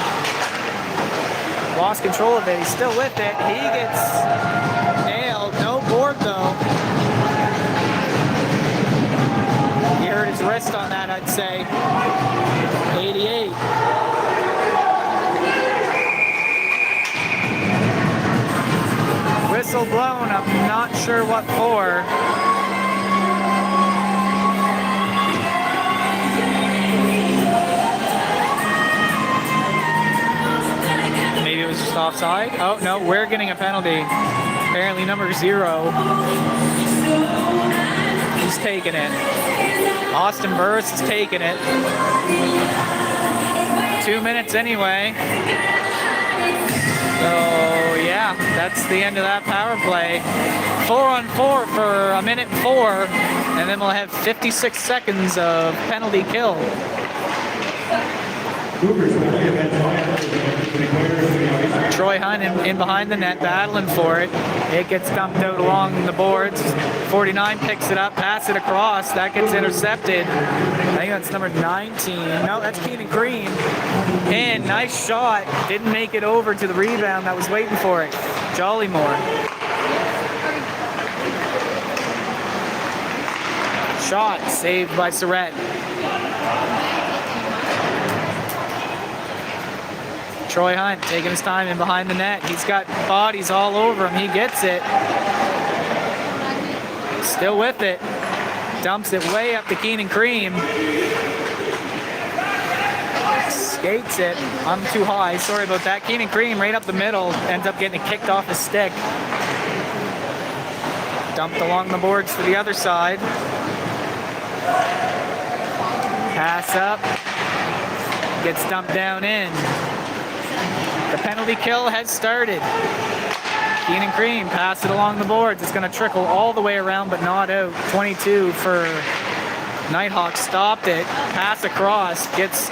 Lost control of it. He's still with it. He gets nailed. No board though. He hurt his wrist on that, I'd say. 88. Whistle blown, I'm not sure what for. Maybe it was just offside. Oh no, we're getting a penalty. Apparently number 0. He's taking it. Austin Burris is taking it. 2 minutes anyway. So yeah, that's the end of that power play. 4-on-4 for a minute 4, and then we'll have 56 seconds of penalty kill. Troy Hunt in behind the net, battling for it. It gets dumped out along the boards. 49 picks it up, pass it across. That gets intercepted. I think that's number 19. No, that's Keenan Green. And nice shot. Didn't make it over to the rebound that was waiting for it. Jollymore. Shot saved by Surratt. Troy Hunt taking his time in behind the net. He's got bodies all over him. He gets it. Still with it. Dumps it way up to Keenan Cream. Skates it. I'm too high. Sorry about that. Keenan Cream right up the middle. Ends up getting it kicked off his stick. Dumped along the boards to the other side. Pass up. Gets dumped down in. The penalty kill has started. Keenan Cream pass it along the boards. It's going to trickle all the way around, but not out. 22 for Nighthawks. Stopped it. Pass across. Gets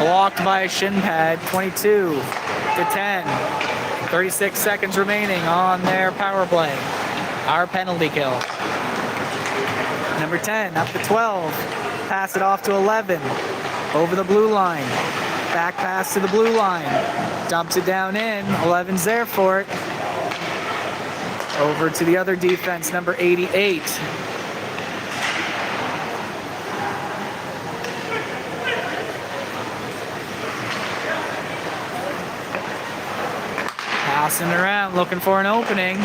blocked by a shin pad. 22 to 10. 36 seconds remaining on their power play. Our penalty kill. Number 10 up to 12. Pass it off to 11. Over the blue line. Back pass to the blue line. Dumps it down in. 11's there for it. Over to the other defense, number 88. Passing around, looking for an opening.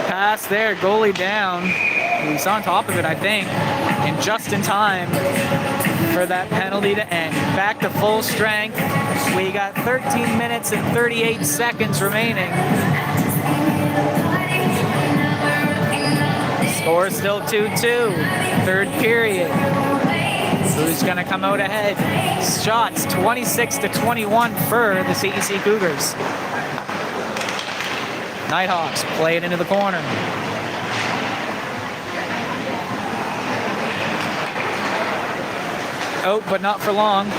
Pass there, goalie down. He's on top of it, I think. And just in time for that penalty to end. Back to full strength. We got 13 minutes and 38 seconds remaining. Score still 2-2. Third period. Who's going to come out ahead? Shots 26 to 21 for the CEC Cougars. Nighthawks play it into the corner. Oh, but not for long.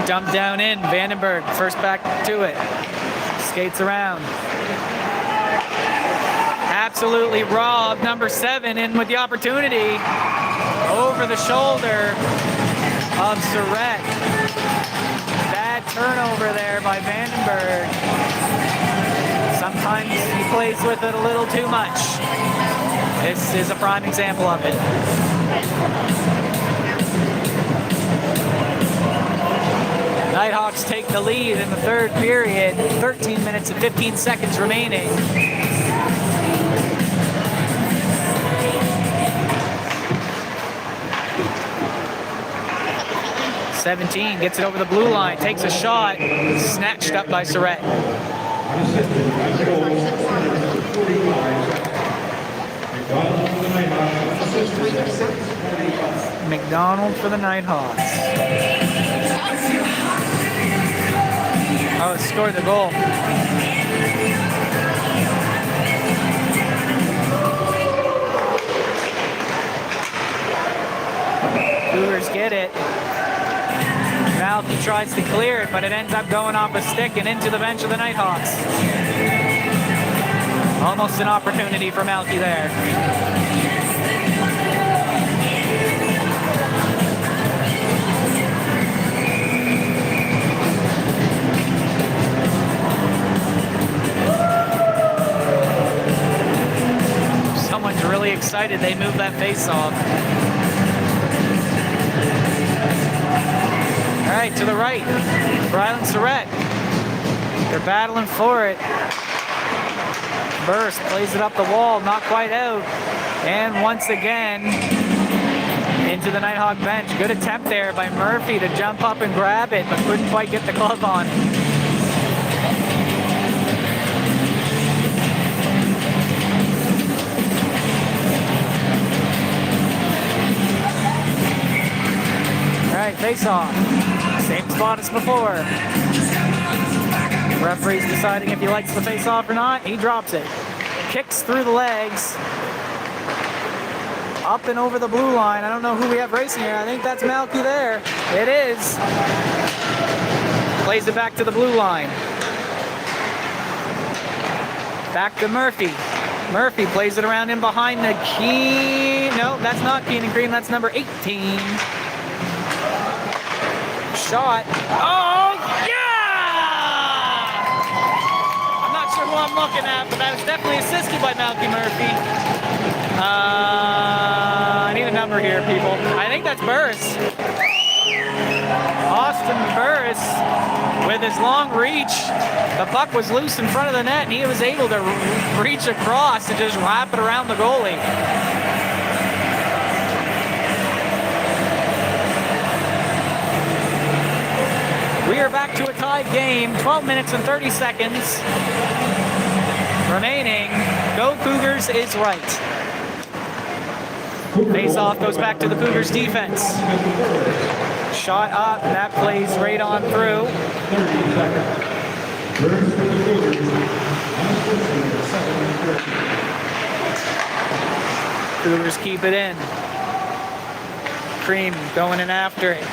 Dump down in. Vandenberg first back to it. Skates around. Absolutely robbed. Number 7 in with the opportunity. Over the shoulder of Surratt. Bad turnover there by Vandenberg. Sometimes he plays with it a little too much. This is a prime example of it. Nighthawks take the lead in the third period. 13 minutes and 15 seconds remaining. '17 gets it over the blue line, takes a shot, snatched up by Surratt. McDonald for the Nighthawks. Oh, scored the goal. Cougars get it. Malky tries to clear it, but it ends up going off a stick and into the bench of the Nighthawks. Almost an opportunity for Malky there. Someone's really excited they moved that face off. All right, to the right, Ryland Surratt. They're battling for it. Burst plays it up the wall, not quite out. And once again, into the Nighthawk bench. Good attempt there by Murphy to jump up and grab it, but couldn't quite get the glove on. All right, face off. Same spot as before. Referee's deciding if he likes the face off or not. He drops it. Kicks through the legs. Up and over the blue line. I don't know who we have racing here. I think that's Malky there. It is. Plays it back to the blue line. Back to Murphy. Murphy plays it around in behind the key. No, that's not Keenan Green. That's number 18. Shot. Oh, yeah! I'm not sure who I'm looking at, but that was definitely assisted by Malky Murphy. I need a number here, people. I think that's Burris. Austin Burris with his long reach. The puck was loose in front of the net, and he was able to reach across and just wrap it around the goalie. We are back to a tied game. 12 minutes and 30 seconds remaining. Go Cougars is right. Face-off goes back to the Cougars defense. Shot up, that plays right on through. Cougars keep it in. Cream going in after it.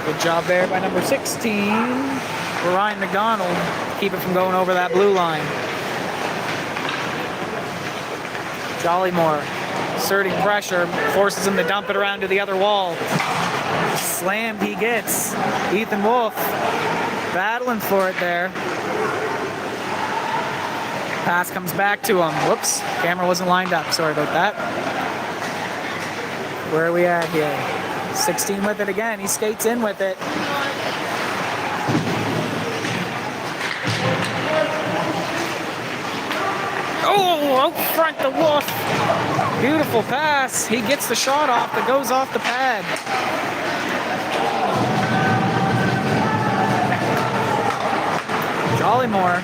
Good job there by number 16, Ryan McDonald, keep it from going over that blue line. Jollymore asserting pressure, forces him to dump it around to the other wall. Slammed he gets. Ethan Wolf battling for it there. Pass comes back to him. Whoops, camera wasn't lined up. Sorry about that. Where are we at here? 16 with it again. He skates in with it. Oh, out front the Wolf. Beautiful pass. He gets the shot off that goes off the pad. Jollymore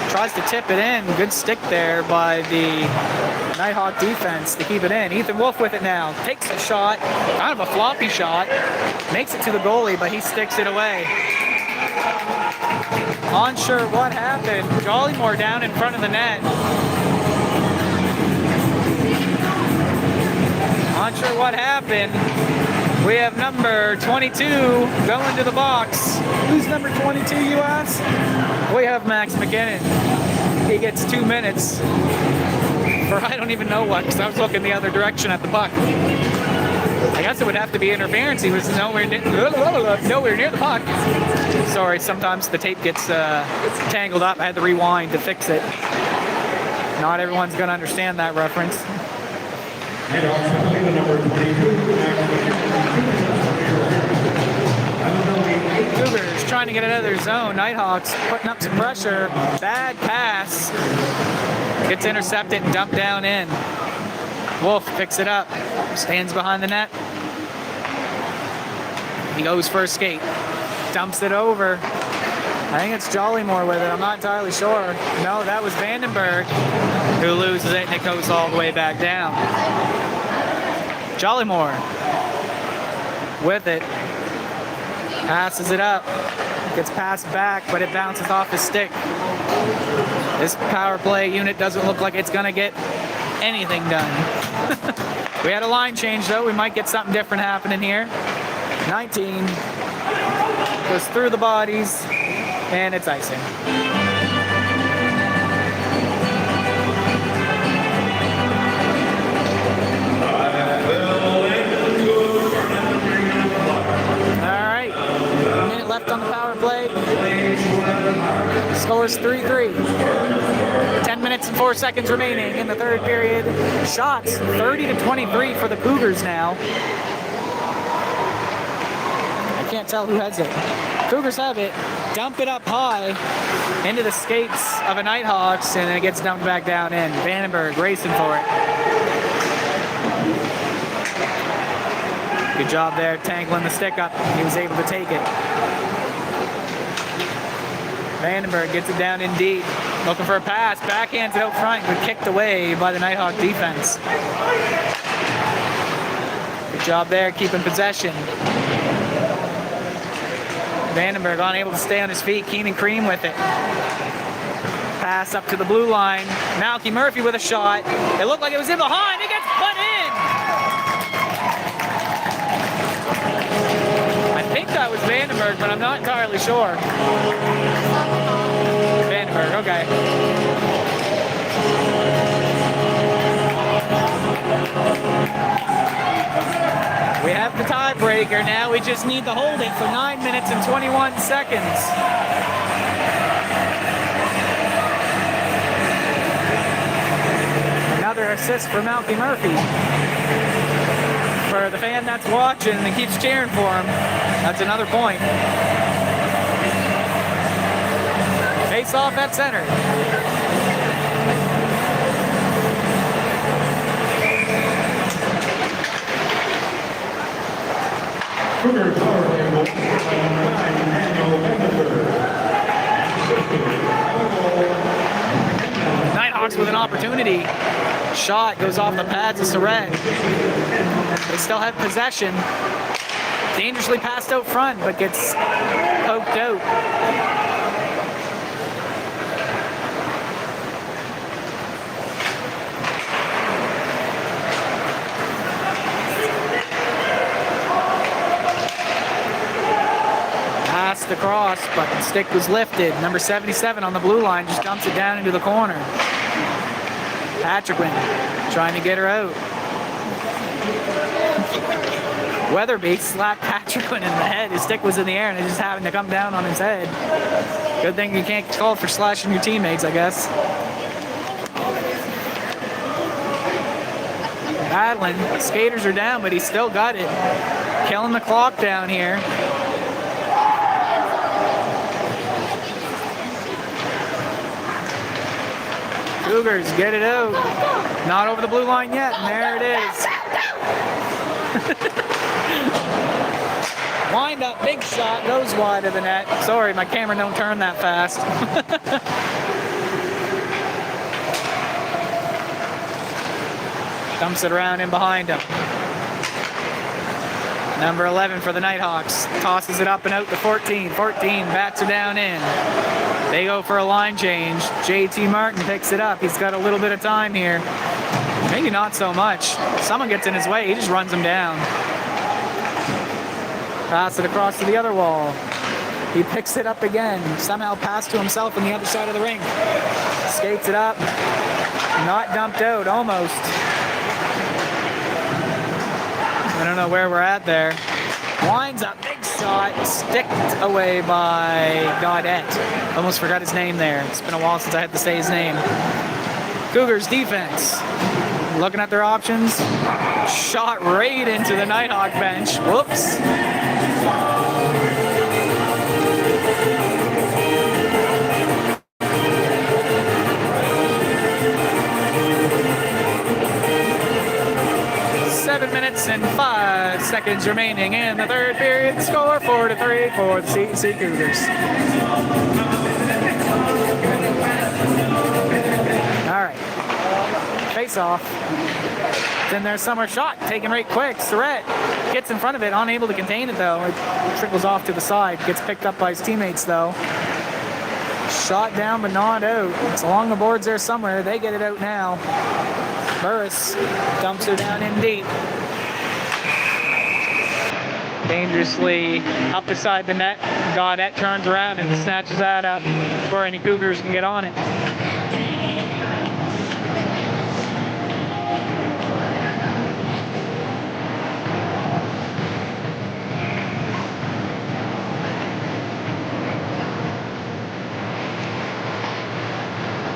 tries to tip it in. Good stick there by the Nighthawk defense to keep it in. Ethan Wolf with it now. Takes the shot. Kind of a floppy shot. Makes it to the goalie, but he sticks it away. Unsure what happened. Jollymore down in front of the net. Unsure what happened We have number 22 going to the box. Who's number 22, you ask? We have Max McKinnon. He gets 2 minutes for I don't even know what, because I was looking the other direction at the puck. I guess it would have to be interference. He was nowhere near the puck. Sorry, sometimes the tape gets tangled up. I had to rewind to fix it. Not everyone's going to understand that reference. And also the number 22. Cougars trying to get it out of their zone. Nighthawks putting up some pressure. Bad pass. Gets intercepted and dumped down in. Wolf picks it up. Stands behind the net. He goes for a skate. Dumps it over. I think it's Jollymore with it. I'm not entirely sure. No, that was Vandenberg who loses it, and it goes all the way back down. Jollymore with it. Passes it up. Gets passed back, but it bounces off his stick. This power play unit doesn't look like it's going to get anything done. We had a line change, though. We might get something different happening here. 19 goes through the bodies, and it's icing. All right, a minute left on the power play. Scores 3-3. 10 minutes and 4 seconds remaining in the third period. Shots 30-23 for the Cougars now. I can't tell who has it. Cougars have it. Dump it up high into the skates of a Nighthawks, and then it gets dumped back down in. Vandenberg racing for it. Good job there, tangling the stick up. He was able to take it. Vandenberg gets it down in deep. Looking for a pass. Backhands it out front, but kicked away by the Nighthawk defense. Good job there, keeping possession. Vandenberg unable to stay on his feet. Keenan Cream with it. Pass up to the blue line. Malky Murphy with a shot. It looked like it was in behind. It gets put in. I think that was Vandenberg, but I'm not entirely sure. Vandenberg, okay. We have the tiebreaker now. We just need to hold it for 9 minutes and 21 seconds. Another assist for Malky Murphy. For the fan that's watching and keeps cheering for him, that's another point. Face off at center. Cougars power play will by number 9, Daniel Vandenberg. Nighthawks with an opportunity. Shot goes off the pads of Surratt. They still have possession. Dangerously passed out front, but gets poked out. Passed across, but the stick was lifted. Number 77 on the blue line just dumps it down into the corner. Patrickman trying to get her out. Weatherby slapped Patrickman in the head. His stick was in the air and it just happened to come down on his head. Good thing you can't call for slashing your teammates, I guess. Battling. Skaters are down, but he still got it. Killing the clock down here. Cougars get it out. Not over the blue line yet, and there it is. Wind up, big shot, goes wide of the net. Sorry, my camera don't turn that fast. Dumps it around in behind him. Number 11 for the Nighthawks. Tosses it up and out to 14. 14 bats her down in. They go for a line change. JT Martin picks it up. He's got a little bit of time here. Maybe not so much. Someone gets in his way. He just runs him down. Pass it across to the other wall. He picks it up again. Somehow passed to himself on the other side of the ring. Skates it up. Not dumped out, almost. I don't know where we're at there. Winds up, big shot, sticked away by Gaudette. Almost forgot his name there. It's been a while since I had to say his name. Cougars defense. Looking at their options. Shot right into the Nighthawk bench. Whoops. Seven minutes and 5 seconds remaining in the third period. The score 4-3 for the CEC Cougars. All right. Face off. Then there's somewhere. Shot taken right quick. Surratt gets in front of it, unable to contain it though. It trickles off to the side. Gets picked up by his teammates though. Shot down but not out. It's along the boards there somewhere. They get it out now. Burris dumps her down in deep. Dangerously up beside the net. Gaudette turns around and snatches that up before any Cougars can get on it.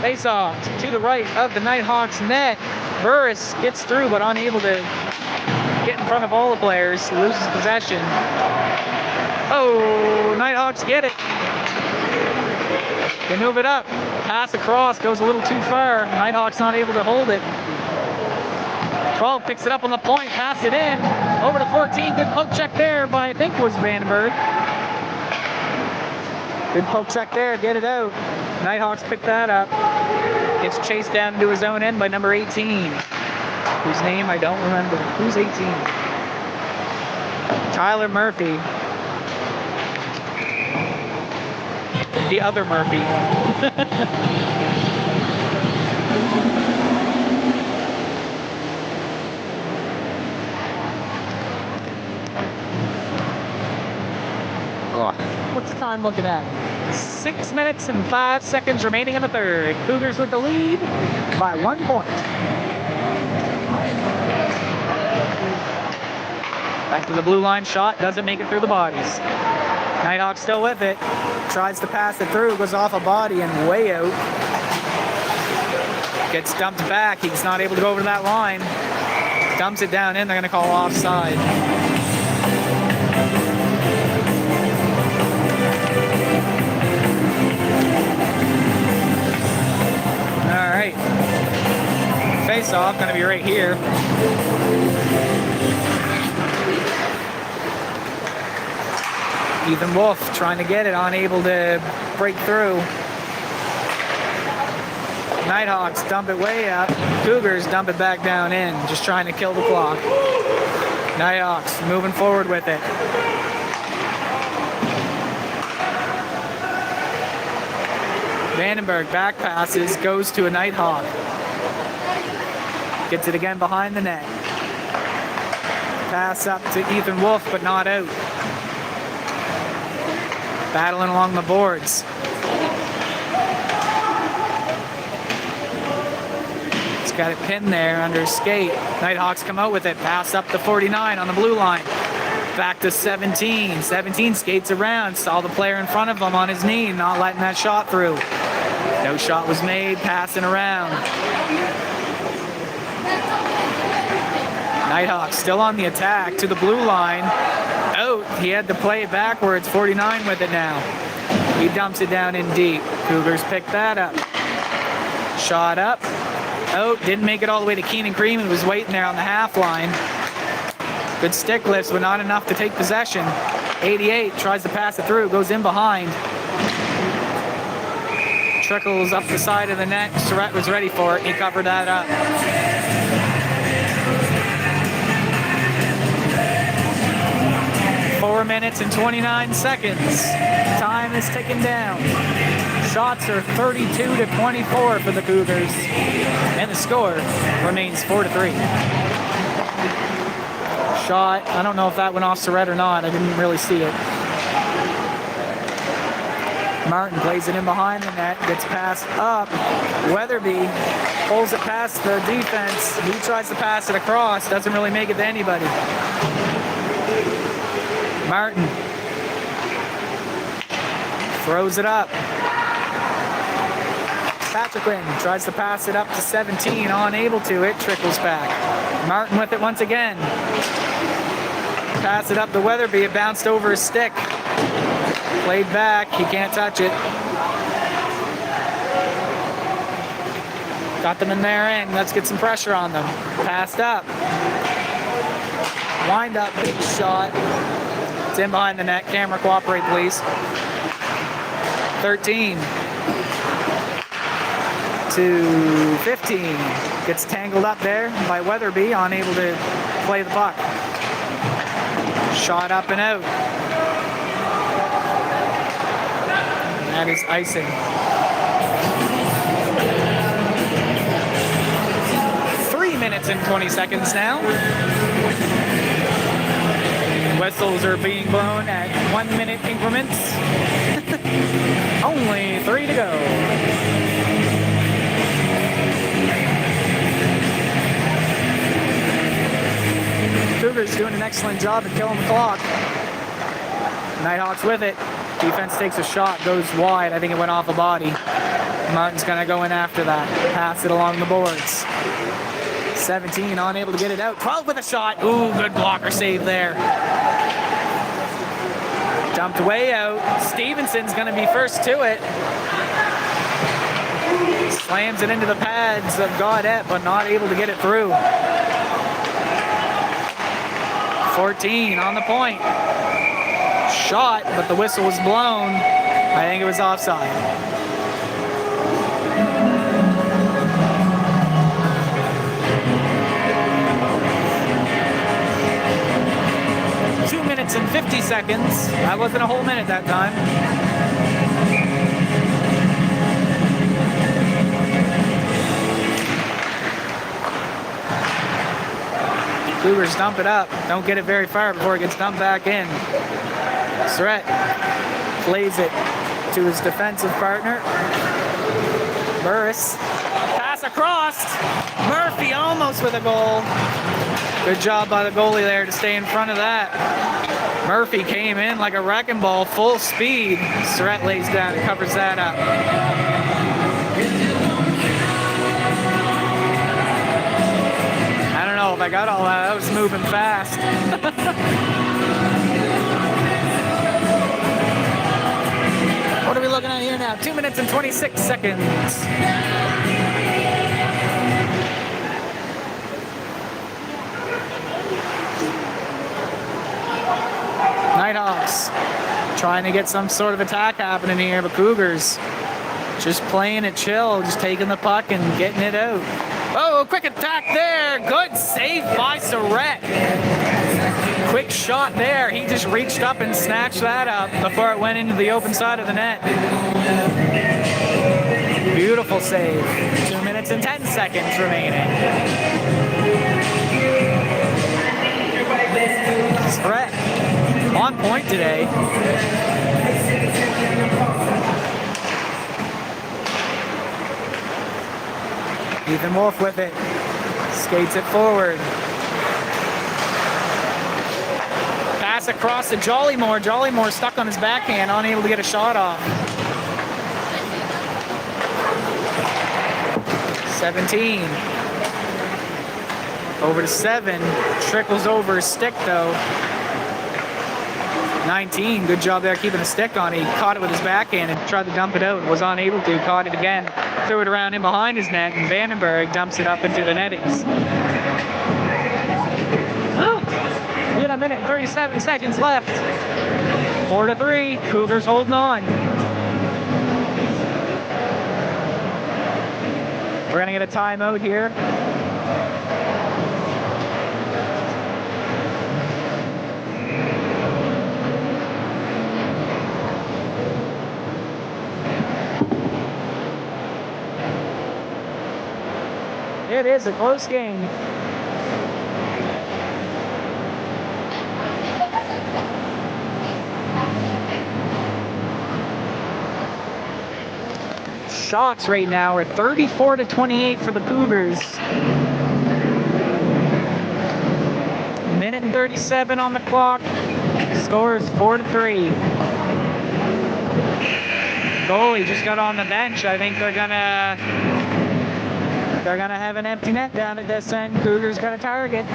Face off to the right of the Nighthawks net. Burris gets through but unable to get in front of all the players. Loses possession. Oh, Nighthawks get it. They move it up. Pass across goes a little too far. Nighthawks not able to hold it. 12 picks it up on the point. Pass it in. Over to 14. Good poke check there by I think was Vandenberg. Good poke check there. Get it out. Nighthawks pick that up. Gets chased down into his own end by number 18. Whose name I don't remember. Who's 18? Tyler Murphy. The other Murphy. What's the time looking at? 6 minutes and 5 seconds remaining in the third. Cougars with the lead by 1 point. Back to the blue line shot. Doesn't make it through the bodies. Nighthawk still with it. Tries to pass it through. Goes off a body and way out. Gets dumped back. He's not able to go over to that line. Dumps it down in. They're going to call offside. Alright. Face off, gonna be right here. Ethan Wolf trying to get it, unable to break through. Nighthawks dump it way up. Cougars dump it back down in, just trying to kill the clock. Nighthawks moving forward with it. Vandenberg back passes, goes to a Nighthawk. Gets it again behind the net. Pass up to Ethan Wolf, but not out. Battling along the boards. He's got it pinned there under skate. Nighthawks come out with it. Pass up to 49 on the blue line. Back to 17. 17 skates around. Saw the player in front of him on his knee, not letting that shot through. No shot was made. Passing around. Nighthawks still on the attack to the blue line. Out. He had to play it backwards. 49 with it now. He dumps it down in deep. Cougars pick that up. Shot up. Out. Didn't make it all the way to Keenan Cream. He was waiting there on the half line. Good stick lifts, but not enough to take possession. 88 tries to pass it through. Goes in behind. Trickles up the side of the net. Surratt was ready for it. He covered that up. Four minutes and 29 seconds. Time is ticking down. Shots are 32-24 for the Cougars. And the score remains 4-3. shot. I don't know if that went off Surratt or not. I didn't really see it. Martin plays it in behind the net, gets passed up. Weatherby pulls it past the defense. He tries to pass it across, doesn't really make it to anybody. Martin throws it up. Patrick Quinn tries to pass it up to 17, unable to. It trickles back. Martin with it once again. Pass it up to Weatherby. It bounced over his stick. Played back. He can't touch it. Got them in their end. Let's get some pressure on them. Passed up. Wind up. Big shot. It's in behind the net. Camera cooperate, please. 13 to 15. Gets tangled up there by Weatherby, unable to play the puck. Shot up and out. That is icing. Minutes and 20 seconds now. Whistles are being blown at 1 minute increments. Only 3 to go. Cougars doing an excellent job at killing the clock. Nighthawks with it. Defense takes a shot, goes wide. I think it went off a body. Martin's gonna go in after that. Pass it along the boards. 17, unable to get it out. 12 with a shot. Ooh, good blocker save there. Dumped way out. Stevenson's going to be first to it. Slams it into the pads of Gaudette, but not able to get it through. 14 on the point. Shot, but the whistle was blown. I think it was offside. 2 minutes and 50 seconds. That wasn't a whole minute that time. Cougars dump it up. Don't get it very far before it gets dumped back in. Surratt plays it to his defensive partner. Burris. Pass across. Murphy almost with a goal. Good job by the goalie there to stay in front of that. Murphy came in like a wrecking ball, full speed. Surratt lays down and covers that up. I don't know if I got all that. I was moving fast. What are we looking at here now? 2 minutes and 26 seconds. Nighthawks trying to get some sort of attack happening here, but Cougars just playing it chill, just taking the puck and getting it out. Oh, quick attack there. Good save by Surratt. Quick shot there. He just reached up and snatched that up before it went into the open side of the net. Beautiful save. 2 minutes and 10 seconds remaining. Surratt on point today. Ethan Wolf with it. Skates it forward. Pass across to Jollymore. Jollymore stuck on his backhand, unable to get a shot off. 17. Over to 7. Trickles over his stick though. 19, good job there keeping a stick on. He caught it with his backhand and tried to dump it out. Was unable to, caught it again. Threw it around in behind his net, and Vandenberg dumps it up into the nettings. In a minute and 37 seconds left. 4-3, Cougars holding on. We're gonna get a timeout here. It is a close game. shots right now are 34-28 for the Cougars. Minute and 37 on the clock. Score is 4-3. Goalie just got on the bench. I think they're gonna have an empty net down at this end. Cougars got a target.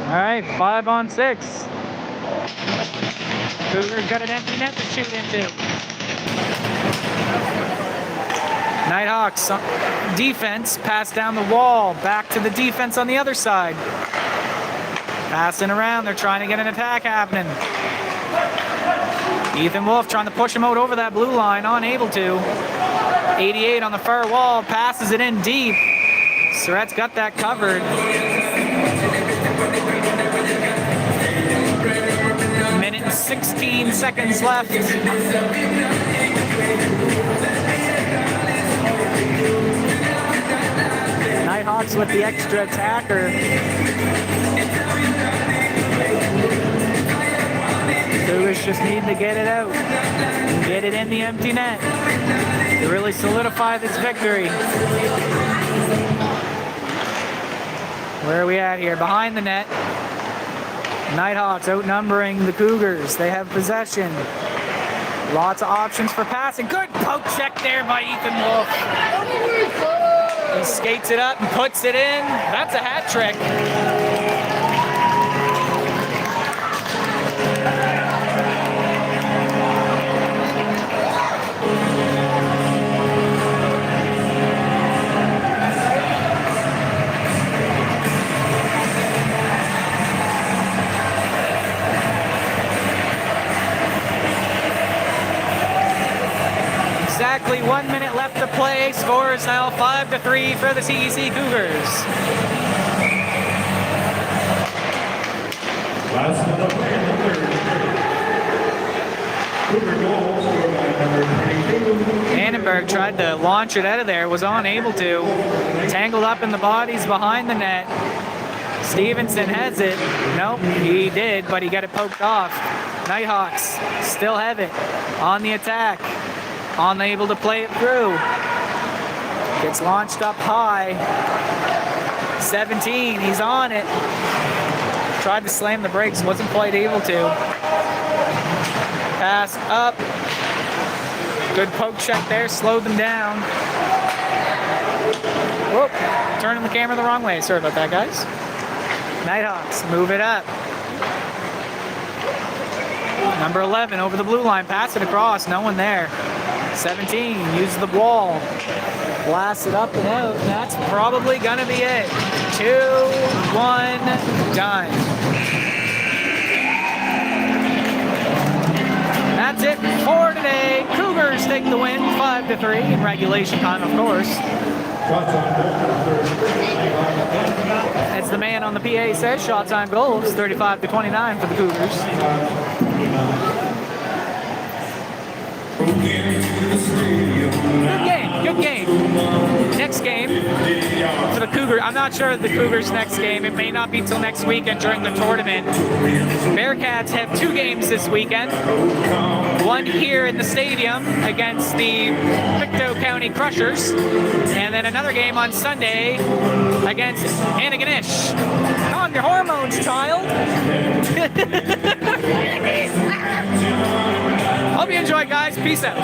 All right, 5-on-6. Cougars got an empty net to shoot into. Nighthawks defense, pass down the wall, back to the defense on the other side. Passing around, they're trying to get an attack happening. Ethan Wolf trying to push him out over that blue line, unable to. 88 on the far wall, passes it in deep. Surratt's got that covered. Minute and 16 seconds left. Nighthawks with the extra attacker. Cougars just need to get it out. Get it in the empty net to really solidify this victory. Where are we at here? Behind the net. Nighthawks outnumbering the Cougars. They have possession. Lots of options for passing. Good poke check there by Ethan Wolf. He skates it up and puts it in. That's a hat trick. Exactly 1 minute left to play. Score is now 5-3 for the CEC Cougars. Last one to play in the third. Cougar goal scored by number 22. Annenberg tried to launch it out of there, was unable to. Tangled up in the bodies behind the net. Stevenson has it. Nope, he did, but he got it poked off. Nighthawks still have it on the attack. Unable to play it through. Gets launched up high. 17, he's on it. Tried to slam the brakes, wasn't quite able to. Pass up. Good poke check there, slowed them down. Whoop, turning the camera the wrong way. Sorry about that, guys. Nighthawks move it up. Number 11 over the blue line, pass it across, no one there. 17, use the wall. Blast it up and out, and that's probably gonna be it. 2-1, done. That's it for today. Cougars take the win, 5-3 in regulation time, of course. As the man on the PA says, shot time goals, 35-29 for the Cougars. Good game. Next game for the Cougars. I'm not sure of the Cougars' next game. It may not be till next weekend during the tournament. Bearcats have 2 games this weekend. One here in the stadium against the Pictou County Crushers, and then another game on Sunday against Antigonish. Calm your hormones, child. Hope you enjoy, guys. Peace out.